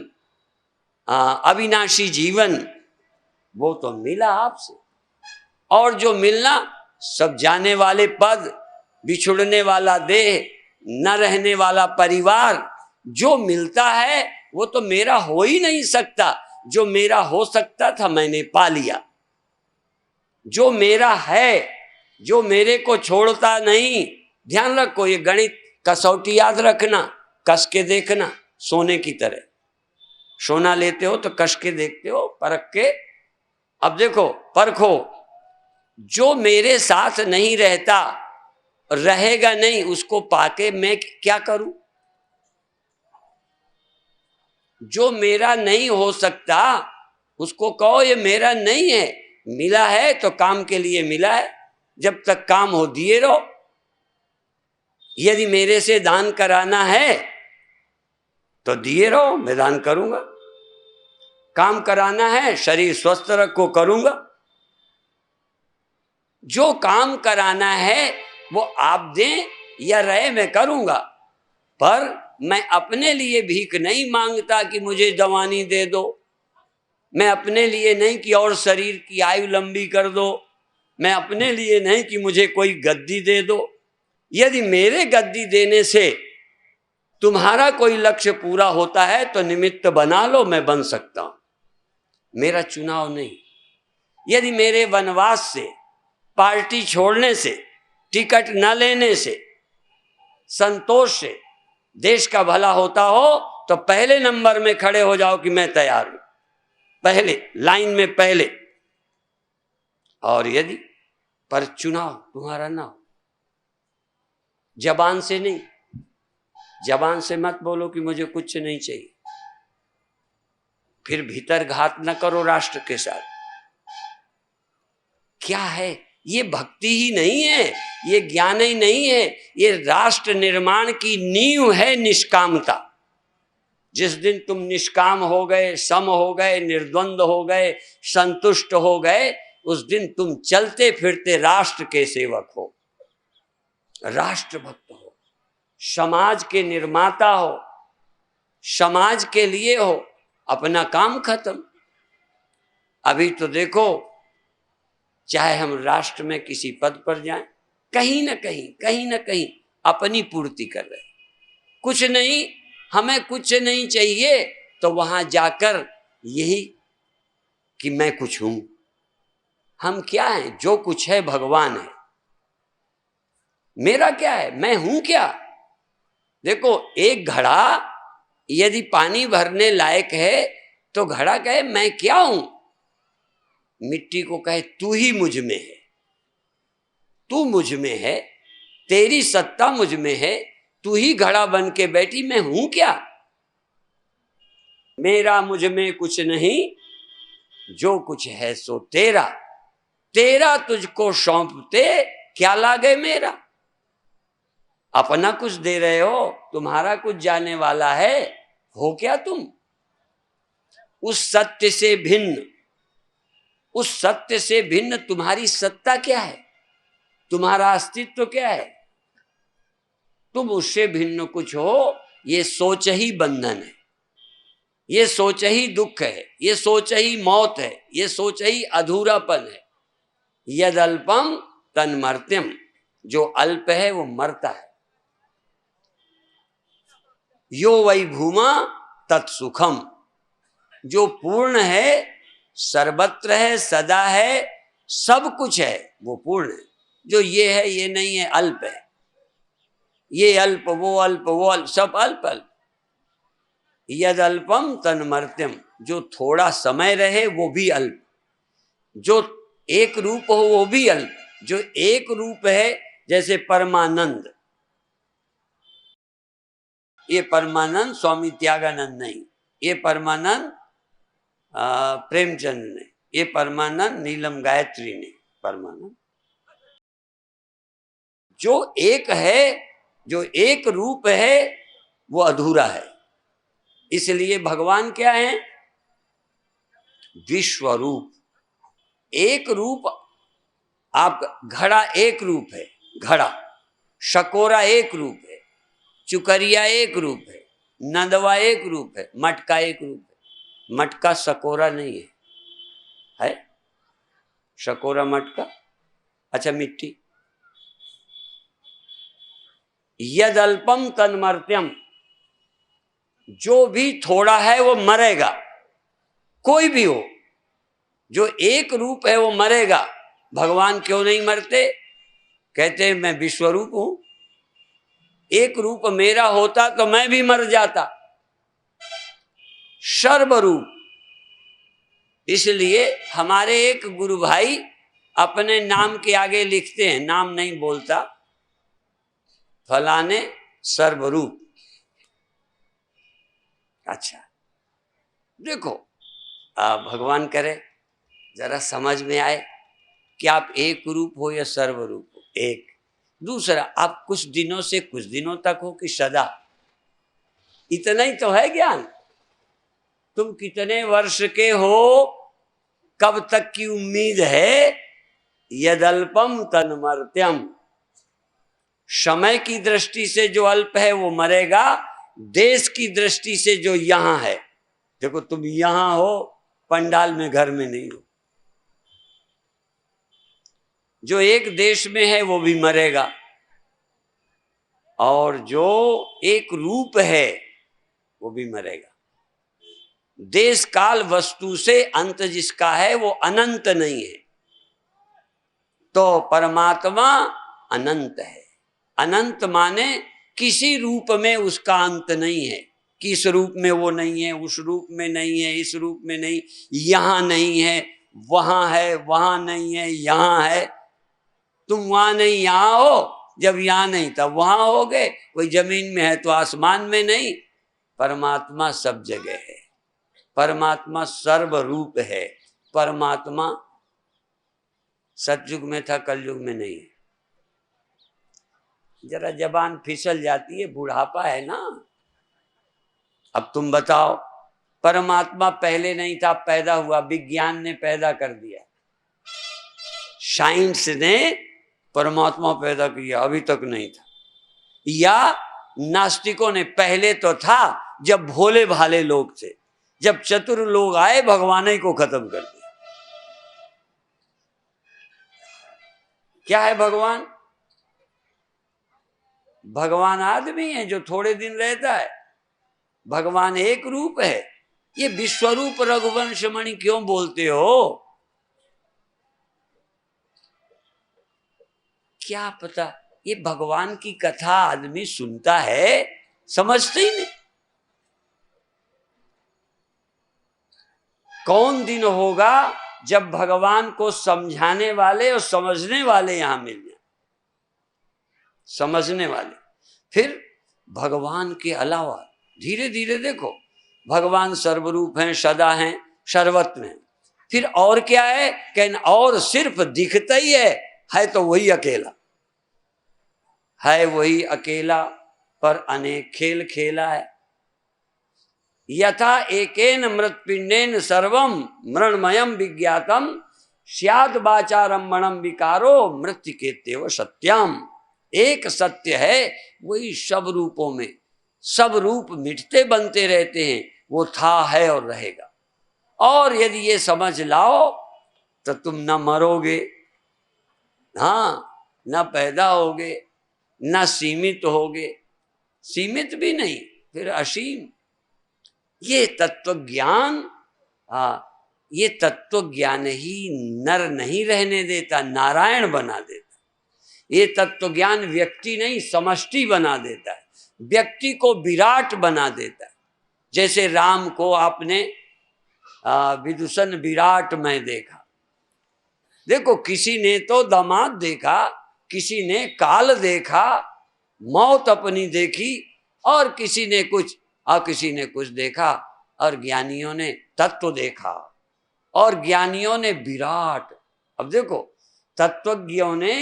अविनाशी जीवन, वो तो मिला आपसे। और जो मिलना, सब जाने वाले पद, बिछुड़ने वाला देह, न रहने वाला परिवार, जो मिलता है वो तो मेरा हो ही नहीं सकता। जो मेरा हो सकता था मैंने पा लिया। जो मेरा है, जो मेरे को छोड़ता नहीं। ध्यान रखो, ये गणित कसौटी याद रखना, कस के देखना, सोने की तरह। सोना लेते हो तो कस के देखते हो, परख के। अब देखो, परखो, जो मेरे साथ नहीं रहता रहेगा नहीं, उसको पाके मैं क्या करूं? जो मेरा नहीं हो सकता उसको कहो ये मेरा नहीं है, मिला है तो काम के लिए मिला है, जब तक काम हो दिए रहो। यदि मेरे से दान कराना है तो दिए रहो, मैं दान करूंगा। काम कराना है, शरीर स्वस्थ रखो, करूंगा। जो काम कराना है वो आप दें या रहे, मैं करूंगा। पर मैं अपने लिए भीख नहीं मांगता कि मुझे जवानी दे दो, मैं अपने लिए नहीं कि और शरीर की आयु लंबी कर दो, मैं अपने लिए नहीं कि मुझे कोई गद्दी दे दो। यदि मेरे गद्दी देने से तुम्हारा कोई लक्ष्य पूरा होता है तो निमित्त बना लो, मैं बन सकता हूं, मेरा चुनाव नहीं। यदि मेरे वनवास से, पार्टी छोड़ने से, टिकट न लेने से, संतोष से देश का भला होता हो तो पहले नंबर में खड़े हो जाओ कि मैं तैयार हूं, पहले लाइन में पहले। और यदि पर चुनाव तुम्हारा ना हो, जबान से नहीं, जबान से मत बोलो कि मुझे कुछ नहीं चाहिए, फिर भीतर घात न करो राष्ट्र के साथ। क्या है ये? भक्ति ही नहीं है, ये ज्ञान ही नहीं है, ये राष्ट्र निर्माण की नींव है निष्कामता। जिस दिन तुम निष्काम हो गए, सम हो गए, निर्द्वंद हो गए, संतुष्ट हो गए, उस दिन तुम चलते फिरते राष्ट्र के सेवक हो, राष्ट्र भक्त हो, समाज के निर्माता हो, समाज के लिए हो। अपना काम खत्म। अभी तो देखो, चाहे हम राष्ट्र में किसी पद पर जाएं, कहीं ना कहीं अपनी पूर्ति कर रहे, कुछ नहीं, हमें कुछ नहीं चाहिए, तो वहां जाकर यही कि मैं कुछ हूं। हम क्या हैं? जो कुछ है भगवान है। मेरा क्या है? मैं हूं क्या? देखो, एक घड़ा यदि पानी भरने लायक है तो घड़ा कहे मैं क्या हूं? मिट्टी को कहे तू ही मुझ में है, तू मुझ में है, तेरी सत्ता मुझ में है, तू ही घड़ा बन के बैठी, मैं हूं क्या? मेरा मुझ में कुछ नहीं, जो कुछ है सो तेरा, तेरा तुझको सौंपते क्या लागे मेरा। अपना कुछ दे रहे हो, तुम्हारा कुछ जाने वाला है, हो क्या तुम? उस सत्य से भिन्न, उस सत्य से भिन्न तुम्हारी सत्ता क्या है? तुम्हारा अस्तित्व क्या है? तुम उससे भिन्न कुछ हो, ये सोच ही बंधन है, ये सोच ही दुख है, ये सोच ही मौत है, ये सोच ही अधूरापन है। यद अल्पम तन्मर्त्यम, जो अल्प है वो मरता है। यो वै भूमा तत्सुखम, जो पूर्ण है, सर्वत्र है, सदा है, सब कुछ है, वो पूर्ण है। जो ये है ये नहीं है, अल्प है, ये अल्प, वो अल्प, वो अल्प, सब अल्प अल्प। यद अल्पम तन्मर्त्यम, जो थोड़ा समय रहे वो भी अल्प, जो एक रूप हो वो भी अल्प। जो एक रूप है, जैसे परमानंद, ये परमानंद स्वामी त्यागानंद नहीं, ये परमानंद प्रेमचंद ने, ये परमानंद नीलम गायत्री ने। परमानंद जो एक है, जो एक रूप है, वो अधूरा है। इसलिए भगवान क्या है? विश्वरूप, एक रूप। आप घड़ा एक रूप है, घड़ा, शकोरा एक रूप है, चुकरिया एक रूप है, नंदवा एक रूप है, मटका एक रूप है। मटका शकोरा नहीं है, शकोरा मटका, अच्छा मिट्टी। यद अल्पम तन्मर्त्यम, जो भी थोड़ा है वो मरेगा, कोई भी हो, जो एक रूप है वो मरेगा। भगवान क्यों नहीं मरते? कहते हैं मैं विश्वरूप हूं, एक रूप मेरा होता तो मैं भी मर जाता। सर्वरूप। इसलिए हमारे एक गुरु भाई अपने नाम के आगे लिखते हैं, नाम नहीं बोलता, फलाने सर्वरूप। अच्छा देखो, भगवान करे जरा समझ में आए कि आप एक रूप हो या सर्वरूप हो। एक दूसरा, आप कुछ दिनों से कुछ दिनों तक हो कि सदा, इतना ही तो है ज्ञान। तुम कितने वर्ष के हो, कब तक की उम्मीद है? यदल्पम तन्मर्त्यम, समय की दृष्टि से जो अल्प है वो मरेगा, देश की दृष्टि से जो यहां है, देखो तुम यहां हो, पंडाल में, घर में नहीं हो। जो एक देश में है वो भी मरेगा, और जो एक रूप है वो भी मरेगा। देश काल वस्तु से अंत जिसका है वो अनंत नहीं है, तो परमात्मा अनंत है। अनंत माने किसी रूप में उसका अंत नहीं है, कि इस रूप में वो नहीं है, उस रूप में नहीं है, इस रूप में नहीं, यहां नहीं है, वहां है, वहां नहीं है, यहां है। तुम वहां नहीं यहां हो, जब यहां नहीं तब वहां हो गए। कोई जमीन में है तो आसमान में नहीं। परमात्मा सब जगह है, परमात्मा सर्वरूप है। परमात्मा सतयुग में था, कलयुग में नहीं है। जरा जबान फिसल जाती है, बुढ़ापा है ना। अब तुम बताओ, परमात्मा पहले नहीं था, पैदा हुआ, विज्ञान ने पैदा कर दिया, साइंस ने परमात्मा पैदा किया, अभी तक नहीं था। या नास्तिकों ने, पहले तो था, जब भोले भाले लोग थे, जब चतुर लोग आए भगवान ही को खत्म कर दिया। क्या है भगवान? भगवान आदमी है जो थोड़े दिन रहता है। भगवान एक रूप है। ये विश्वरूप रघुवंश मणि क्यों बोलते हो? क्या पता, ये भगवान की कथा आदमी सुनता है, समझते ही नहीं। कौन दिन होगा जब भगवान को समझाने वाले और समझने वाले यहां मिल जाए, समझने वाले। फिर भगवान के अलावा धीरे धीरे देखो, भगवान सर्वरूप हैं, सदा हैं, सर्वत्र हैं। फिर और क्या है? कहना और सिर्फ दिखता ही है तो वही अकेला है, वही अकेला, पर अनेक खेल खेला है। यथा एकेन मृत्पिंडेन सर्वम मृण्मयम विज्ञातम स्याद वाचारंभणम विकारो मृत्युकेत्येव सत्यम। एक सत्य है, वही सब रूपों में, सब रूप मिटते बनते रहते हैं, वो था, है और रहेगा। और यदि ये समझ लाओ तो तुम न मरोगे, हाँ, न पैदा होगे, न सीमित होगे, सीमित भी नहीं, फिर असीम। ये तत्व ज्ञान, ये तत्व ज्ञान ही नर नहीं रहने देता, नारायण बना देता। ये तत्व ज्ञान व्यक्ति नहीं, समष्टि बना देता है, व्यक्ति को विराट बना देता है। जैसे राम को आपने विदूषण विराट में देखा। देखो, किसी ने तो दामाद देखा, किसी ने काल देखा, मौत अपनी देखी, और किसी ने कुछ और किसी ने कुछ देखा, और ज्ञानियों ने तत्व देखा, और ज्ञानियों ने विराट। अब देखो, तत्वज्ञों ने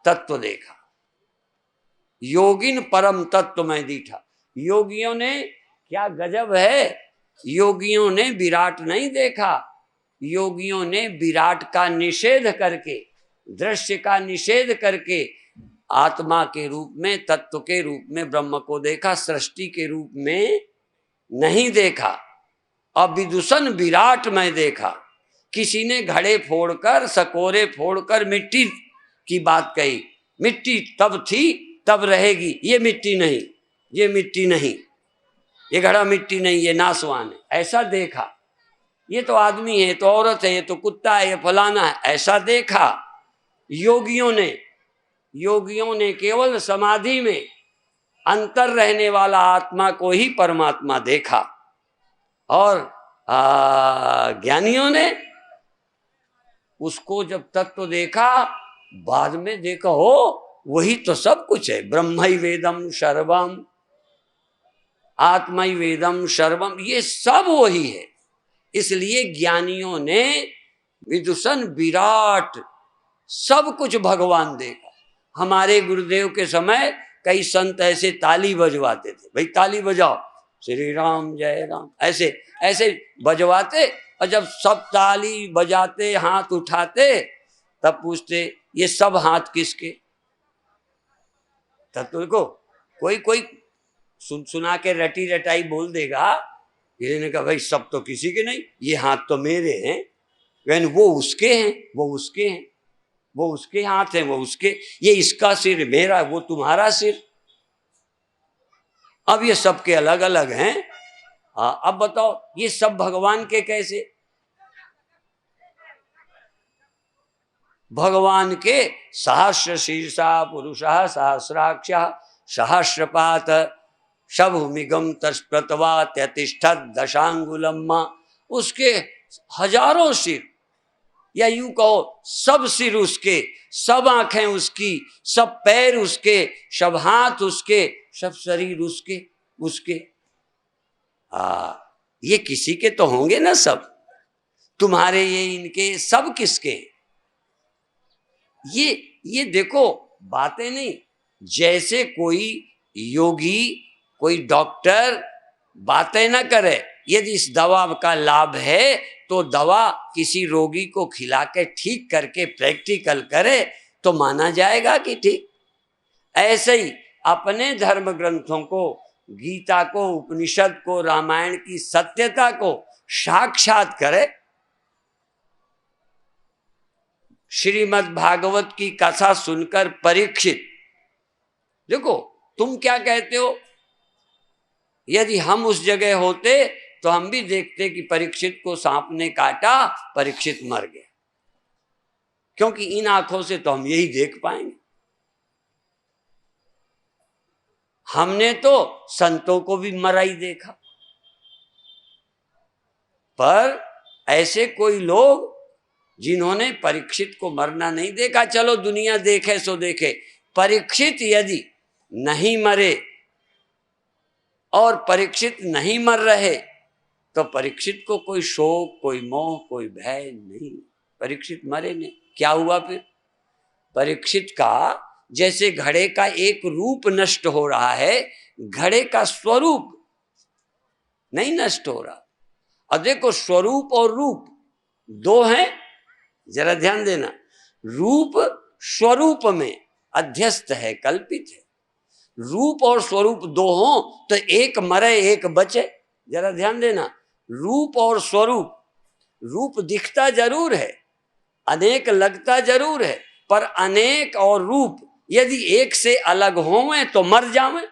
तत्व देखा, योगिन परम तत्व में दीठा। योगियों ने, क्या गजब है, योगियों ने विराट नहीं देखा, योगियों ने विराट का निषेध करके, दृश्य का निषेध करके आत्मा के रूप में, तत्व के रूप में ब्रह्म को देखा, सृष्टि के रूप में नहीं देखा। अब विदूषण विराट में देखा। किसी ने घड़े फोड़कर, सकोरे फोड़कर मिट्टी की बात कही, मिट्टी तब थी तब रहेगी, ये मिट्टी नहीं, ये मिट्टी नहीं, ये घड़ा मिट्टी नहीं, ये नासवान है, ऐसा देखा। ये तो आदमी है, ये तो औरत है, ये तो कुत्ता है, ये फलाना है, ऐसा देखा। योगियों ने केवल समाधि में अंतर रहने वाला आत्मा को ही परमात्मा देखा, और ज्ञानियों ने उसको जब तत्व देखा, बाद में देखा हो वही तो सब कुछ है। ब्रह्मई वेदम सर्वम, आत्मई वेदम सर्वम, ये सब वही है। इसलिए ज्ञानियों ने विदुषण विराट सब कुछ भगवान देगा। हमारे गुरुदेव के समय कई संत ऐसे ताली बजवाते थे, भाई ताली बजाओ, श्री राम जय राम, ऐसे ऐसे बजवाते। और जब सब ताली बजाते हाथ उठाते तब पूछते ये सब हाथ किसके? तब तो देखो कोई कोई सुना के रटी रटाई बोल देगा, इन्होंने कहा भाई सब तो किसी के नहीं, ये हाथ तो मेरे हैं, वैन वो उसके हैं, वो उसके हैं, वो उसके हाथ हैं, वो उसके, ये इसका सिर मेरा, वो तुम्हारा सिर। अब ये सबके अलग अलग हैं। हाँ, अब बताओ ये सब भगवान के कैसे? भगवान के सहस्र शीर्षा पुरुषः सहस्राक्ष सहस्रपात शभुमिगम तस्प्रतवा त्यतिष्ठत दशांगुलम्मा, उसके हजारों सिर, या यूं कहो सब सिर उसके, सब आंखें उसकी, सब पैर उसके, सब हाथ उसके, सब शरीर उसके उसके। ये किसी के तो होंगे ना सब, तुम्हारे ये इनके सब किसके? ये देखो बातें नहीं। जैसे कोई योगी कोई डॉक्टर बातें ना करे, यदि इस दवा का लाभ है तो दवा किसी रोगी को खिला के ठीक करके प्रैक्टिकल करे तो माना जाएगा कि ठीक। ऐसे ही अपने धर्म ग्रंथों को, गीता को, उपनिषद को, रामायण की सत्यता को साक्षात करे। श्रीमद् भागवत की कथा सुनकर परीक्षित, देखो तुम क्या कहते हो, यदि हम उस जगह होते तो हम भी देखते कि परीक्षित को सांप ने काटा, परीक्षित मर गया, क्योंकि इन आंखों से तो हम यही देख पाएंगे। हमने तो संतों को भी मरा ही देखा, पर ऐसे कोई लोग जिन्होंने परीक्षित को मरना नहीं देखा, चलो दुनिया देखे सो देखे, परीक्षित यदि नहीं मरे और परीक्षित नहीं मर रहे तो परीक्षित को कोई शोक, कोई मोह, कोई भय नहीं। परीक्षित मरे नहीं, क्या हुआ फिर? परीक्षित का जैसे घड़े का एक रूप नष्ट हो रहा है, घड़े का स्वरूप नहीं नष्ट हो रहा। और देखो स्वरूप और रूप दो हैं, जरा ध्यान देना। रूप स्वरूप में अध्यस्त है, कल्पित है। रूप और स्वरूप दो हों तो एक मरे एक बचे, जरा ध्यान देना। रूप और स्वरूप, रूप दिखता जरूर है, अनेक लगता जरूर है, पर अनेक और रूप यदि एक से अलग होवें तो मर जावें।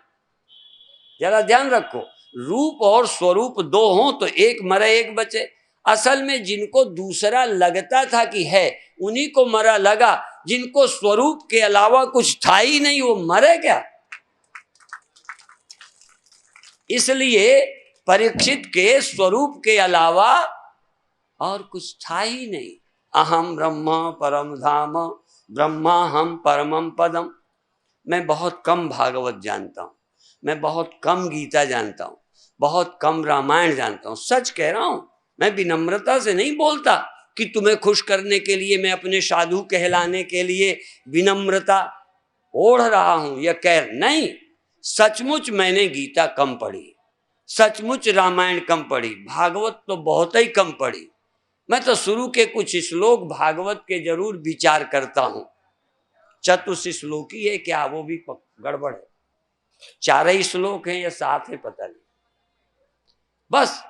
जरा ध्यान रखो, रूप और स्वरूप दो हों तो एक मरे एक बचे। असल में जिनको दूसरा लगता था कि है, उन्हीं को मरा लगा। जिनको स्वरूप के अलावा कुछ था ही नहीं, वो मरे क्या? इसलिए परीक्षित के स्वरूप के अलावा और कुछ था ही नहीं। अहम ब्रह्म परम धाम ब्रह्मा हम परमम पदम। मैं बहुत कम भागवत जानता हूँ, मैं बहुत कम गीता जानता हूँ, बहुत कम रामायण जानता हूँ। सच कह रहा हूँ, मैं विनम्रता से नहीं बोलता कि तुम्हें खुश करने के लिए, मैं अपने साधु कहलाने के लिए विनम्रता ओढ़ रहा हूँ या कह नहीं। सचमुच मैंने गीता कम पढ़ी, सचमुच रामायण कम पढ़ी, भागवत तो बहुत ही कम पढ़ी। मैं तो शुरू के कुछ श्लोक भागवत के जरूर विचार करता हूँ। चतुर्थ श्लोकी है क्या, वो भी गड़बड़ है, 4 ही श्लोक हैं या 7 है पता नहीं। बस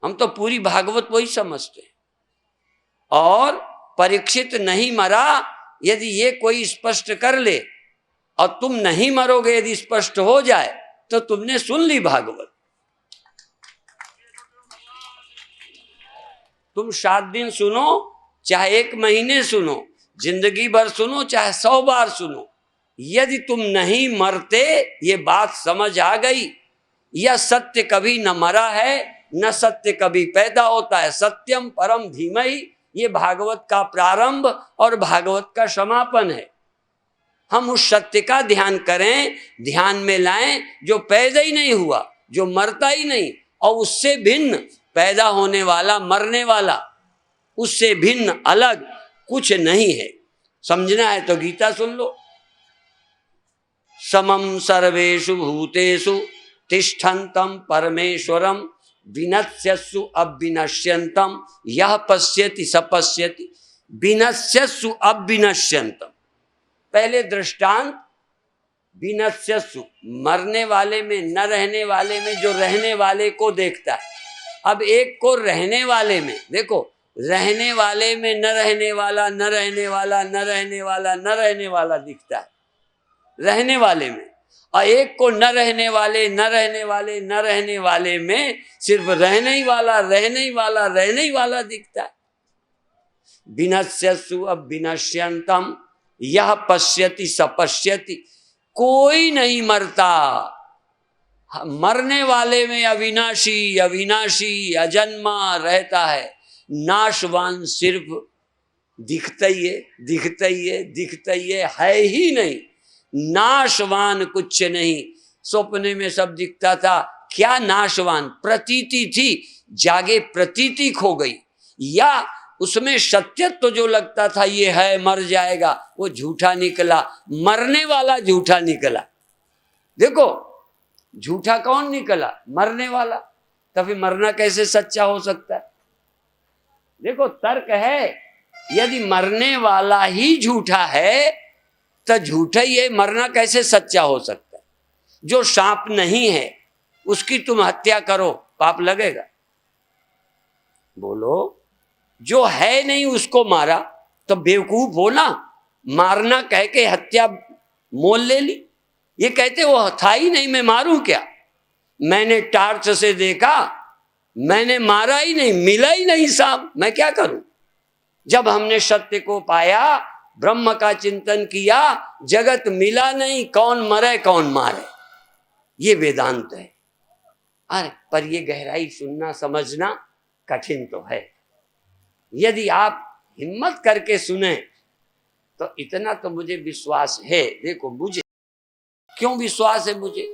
हम तो पूरी भागवत वही समझते हैं। और परीक्षित नहीं मरा यदि ये कोई स्पष्ट कर ले, और तुम नहीं मरोगे यदि स्पष्ट हो जाए, तो तुमने सुन ली भागवत। तुम 7 दिन सुनो, चाहे 1 महीने सुनो, जिंदगी भर सुनो, चाहे 100 बार सुनो, यदि तुम नहीं मरते, ये बात समझ आ गई, यह सत्य कभी न मरा है, न सत्य कभी पैदा होता है। सत्यम परम धीमहि, ये भागवत का प्रारंभ और भागवत का समापन है। हम उस सत्य का ध्यान करें, ध्यान में लाएं जो पैदा ही नहीं हुआ, जो मरता ही नहीं, और उससे भिन्न पैदा होने वाला, मरने वाला, उससे भिन्न अलग कुछ नहीं है। समझना है तो गीता सुन लो। समम सर्वेषु भूतेषु तिष्ठन्तं परमेश्वरम विनश्यसु अविनश्यन्तं यह पश्यति स पश्यति विनश्यसु अविनश्यन्तं। पहले दृष्टांत विनश्यसु, मरने वाले में, न रहने वाले में जो रहने वाले को देखता है। अब एक को रहने वाले में देखो, रहने वाले में न रहने वाला, न रहने वाला, न रहने वाला, न रहने वाला दिखता है रहने वाले में, और एक को न रहने वाले, न रहने वाले, न रहने वाले में सिर्फ रहने ही वाला, रहने ही वाला, रहने ही वाला दिखता है। विनश्यसु अविनश्यन्तं यह पश्यति स पश्यति। कोई नहीं मरता, मरने वाले में अविनाशी, अविनाशी अजन्मा रहता है। नाशवान सिर्फ दिखता ही है, दिखता ही है, दिखता ही है ही नहीं। नाशवान कुछ नहीं। सपने में सब दिखता था, क्या नाशवान? प्रतीति थी, जागे प्रतीति खो गई, या उसमें सत्यत्व तो जो लगता था ये है, मर जाएगा, वो झूठा निकला, मरने वाला झूठा निकला। देखो झूठा कौन निकला? मरने वाला। तभी मरना कैसे सच्चा हो सकता है? देखो तर्क है, यदि मरने वाला ही झूठा है तो झूठा ही है, मरना कैसे सच्चा हो सकता है? जो सांप नहीं है उसकी तुम हत्या करो, पाप लगेगा? बोलो। जो है नहीं उसको मारा तो बेवकूफ हो ना, मारना कह के हत्या मोल ले ली। ये कहते वो था ही नहीं, मैं मारूं क्या? मैंने टार्च से देखा, मैंने मारा ही नहीं, मिला ही नहीं सांप, मैं क्या करूं? जब हमने सत्य को पाया, ब्रह्म का चिंतन किया, जगत मिला नहीं, कौन मरे कौन मारे, ये वेदांत है। अरे पर ये गहराई सुनना समझना कठिन तो है। यदि आप हिम्मत करके सुने तो इतना तो मुझे विश्वास है। देखो मुझे क्यों विश्वास है मुझे?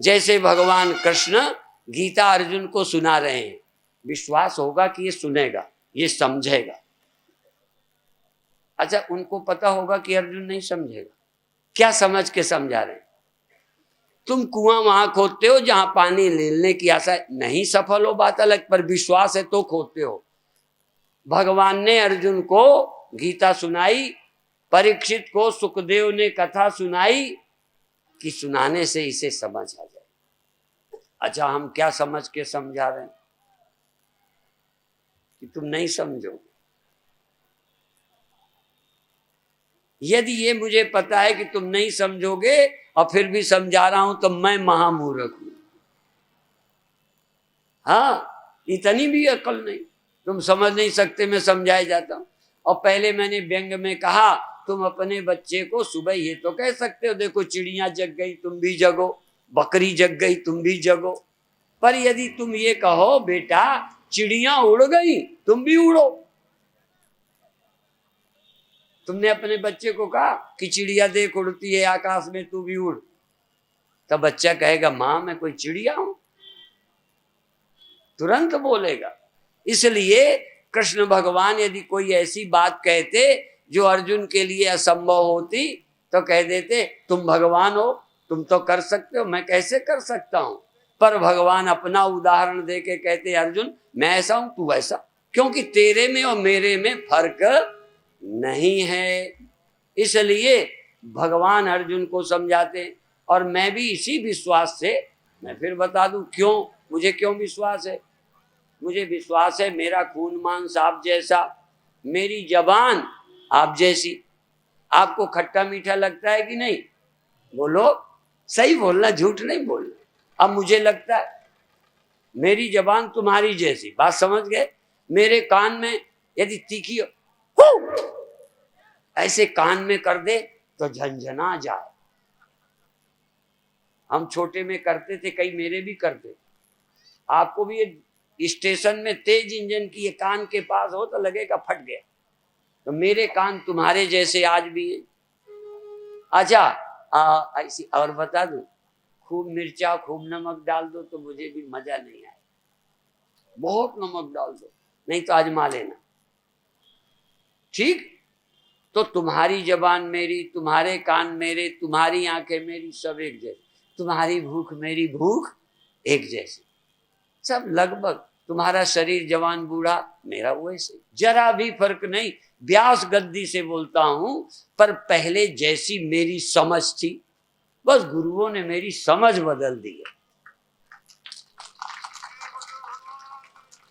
जैसे भगवान कृष्ण गीता अर्जुन को सुना रहे हैं, विश्वास होगा कि ये सुनेगा, ये समझेगा। अच्छा, उनको पता होगा कि अर्जुन नहीं समझेगा, क्या समझ के समझा रहे हैं? तुम कुआं वहां खोदते हो जहां पानी लेने की आशा नहीं, सफल हो बात अलग, पर विश्वास है तो खोदते हो। भगवान ने अर्जुन को गीता सुनाई, परीक्षित को सुखदेव ने कथा सुनाई कि सुनाने से इसे समझ आ जाए। अच्छा, हम क्या समझ के समझा रहे हैं कि तुम नहीं समझोगे? यदि ये मुझे पता है कि तुम नहीं समझोगे और फिर भी समझा रहा हूं तो मैं महामूर्ख हूं। हाँ, इतनी भी अकल नहीं, तुम समझ नहीं सकते, मैं समझाया जाता हूं। और पहले मैंने व्यंग में कहा, तुम अपने बच्चे को सुबह ये तो कह सकते हो, देखो चिड़िया जग गई तुम भी जगो, बकरी जग गई तुम भी जगो। पर यदि तुम ये कहो बेटा चिड़िया उड़ गई तुम भी उड़ो, तुमने अपने बच्चे को कहा कि चिड़िया देख उड़ती है आकाश में, तू भी उड़, तब बच्चा कहेगा मां मैं कोई चिड़िया हूं? तुरंत बोलेगा। इसलिए कृष्ण भगवान यदि कोई ऐसी बात कहते जो अर्जुन के लिए असंभव होती तो कह देते तुम भगवान हो, तुम तो कर सकते हो, मैं कैसे कर सकता हूं? पर भगवान अपना उदाहरण दे के कहते अर्जुन मैं ऐसा हूं तू ऐसा, क्योंकि तेरे में और मेरे में फर्क नहीं है। इसलिए भगवान अर्जुन को समझाते। और मैं भी इसी विश्वास से, मैं फिर बता दूं क्यों, मुझे क्यों विश्वास है। मुझे विश्वास है मेरा खून मांस आप जैसा, मेरी जबान आप जैसी। आपको खट्टा मीठा लगता है कि नहीं? बोलो, सही बोलना, झूठ नहीं बोलना। अब मुझे लगता है मेरी जबान तुम्हारी जैसी, बात समझ गए? मेरे कान में यदि तीखी ऐसे कान में कर दे तो झंझना जाए। हम छोटे में करते थे, कई मेरे भी करते। आपको भी ये स्टेशन में तेज इंजन की ये कान के पास हो तो लगेगा फट गया। तो मेरे कान तुम्हारे जैसे आज भी हैं। अच्छा ऐसी और बता दूं, खूब मिर्चा खूब नमक डाल दो तो मुझे भी मजा नहीं आए, बहुत नमक डाल दो, नहीं तो आजमा लेना, ठीक? तो तुम्हारी जबान मेरी, तुम्हारे कान मेरे, तुम्हारी आंखें मेरी, सब एक जैसी, तुम्हारी भूख मेरी भूख एक जैसी, सब लगभग। तुम्हारा शरीर जवान बूढ़ा, मेरा वैसे, जरा भी फर्क नहीं। व्यास गद्दी से बोलता हूं, पर पहले जैसी मेरी समझ थी, बस गुरुओं ने मेरी समझ बदल दी है,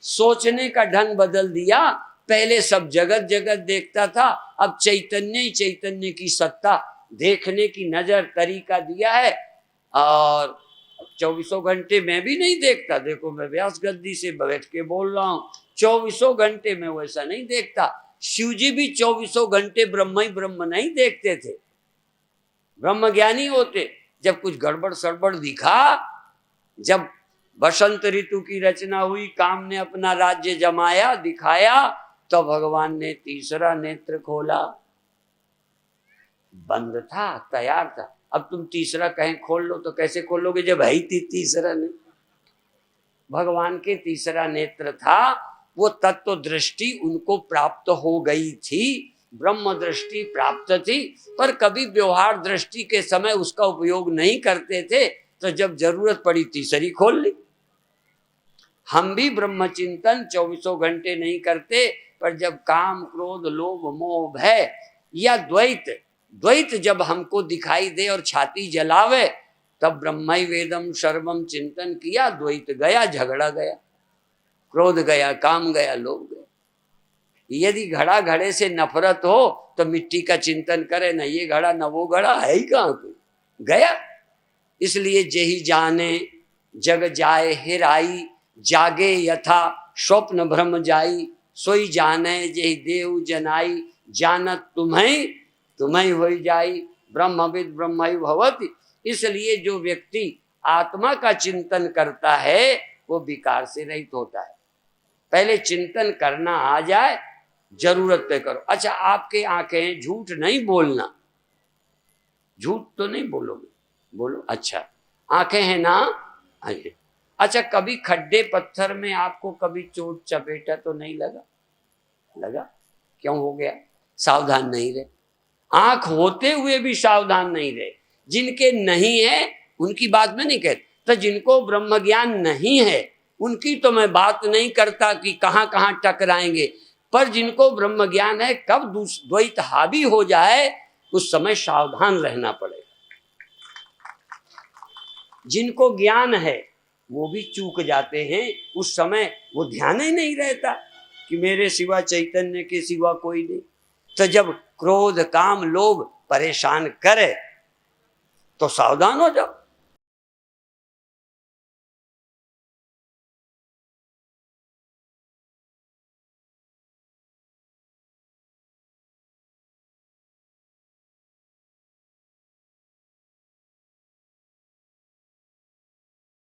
सोचने का ढंग बदल दिया। पहले सब जगत जगत देखता था, अब चैतन्य ही चैतन्य की सत्ता देखने की नजर तरीका दिया है। और 24 घंटे मैं भी नहीं देखता, देखो मैं व्यास गद्दी से बैठ के बोल रहा हूँ, 24 घंटे में वैसा नहीं देखता। शिव जी भी 24 घंटे ब्रह्म ही ब्रह्म नहीं देखते थे, ब्रह्म ज्ञानी होते। जब कुछ गड़बड़ सड़बड़ दिखा, जब बसंत ऋतु की रचना हुई, काम ने अपना राज्य जमाया दिखाया, तो भगवान ने तीसरा नेत्र खोला, बंद था, तैयार था। अब तुम तीसरा कहीं खोल लो तो कैसे खोलोगे जब है ही तीसरा नहीं? भगवान के तीसरा नेत्र था, वो तत्व दृष्टि उनको प्राप्त हो गई थी, ब्रह्म दृष्टि प्राप्त थी, पर कभी व्यवहार दृष्टि के समय उसका उपयोग नहीं करते थे, तो जब जरूरत पड़ी तीसरी खोल ली। हम भी ब्रह्म चिंतन 24 घंटे नहीं करते, पर जब काम क्रोध लोभ मोह भय या द्वैत जब हमको दिखाई दे और छाती जलावे, तब ब्रह्मई वेदम सर्वम चिंतन किया, द्वैत गया, झगड़ा गया, क्रोध गया, काम गया, लोभ गया। यदि घड़ा घड़े से नफरत हो तो मिट्टी का चिंतन करे, न ये घड़ा न वो घड़ा, है ही कहाँ कोई, गया। इसलिए जेहि जाने जग जाए हेराई, जागे यथा स्वप्न भ्रम जाई, सोई जाने जेहि देव जनाई, जानत तुम्हें हो जाई, ब्रह्मविद ब्रह्मई भवति। इसलिए जो व्यक्ति आत्मा का चिंतन करता है वो विकार से रहित होता है। पहले चिंतन करना आ जाए, जरूरत पे करो। अच्छा, आपके आंखें हैं, झूठ नहीं बोलना, झूठ तो नहीं बोलोगे, बोलो। अच्छा, आंखें हैं ना? अच्छा, कभी खड्डे पत्थर में आपको कभी चोट चपेटा तो नहीं लगा? लगा। क्यों हो गया? सावधान नहीं रहे। आंख होते हुए भी सावधान नहीं रहे। जिनके नहीं है उनकी बात में नहीं कहते, तो जिनको ब्रह्म ज्ञान नहीं है उनकी तो मैं बात नहीं करता कि कहां कहां टकराएंगे, पर जिनको ब्रह्म ज्ञान है, कब द्वैत हावी हो जाए उस समय सावधान रहना पड़ेगा। जिनको ज्ञान है वो भी चूक जाते हैं, उस समय वो ध्यान ही नहीं रहता कि मेरे सिवा चैतन्य के सिवा कोई नहीं। तो जब क्रोध काम लोभ परेशान करे तो सावधान हो जाओ।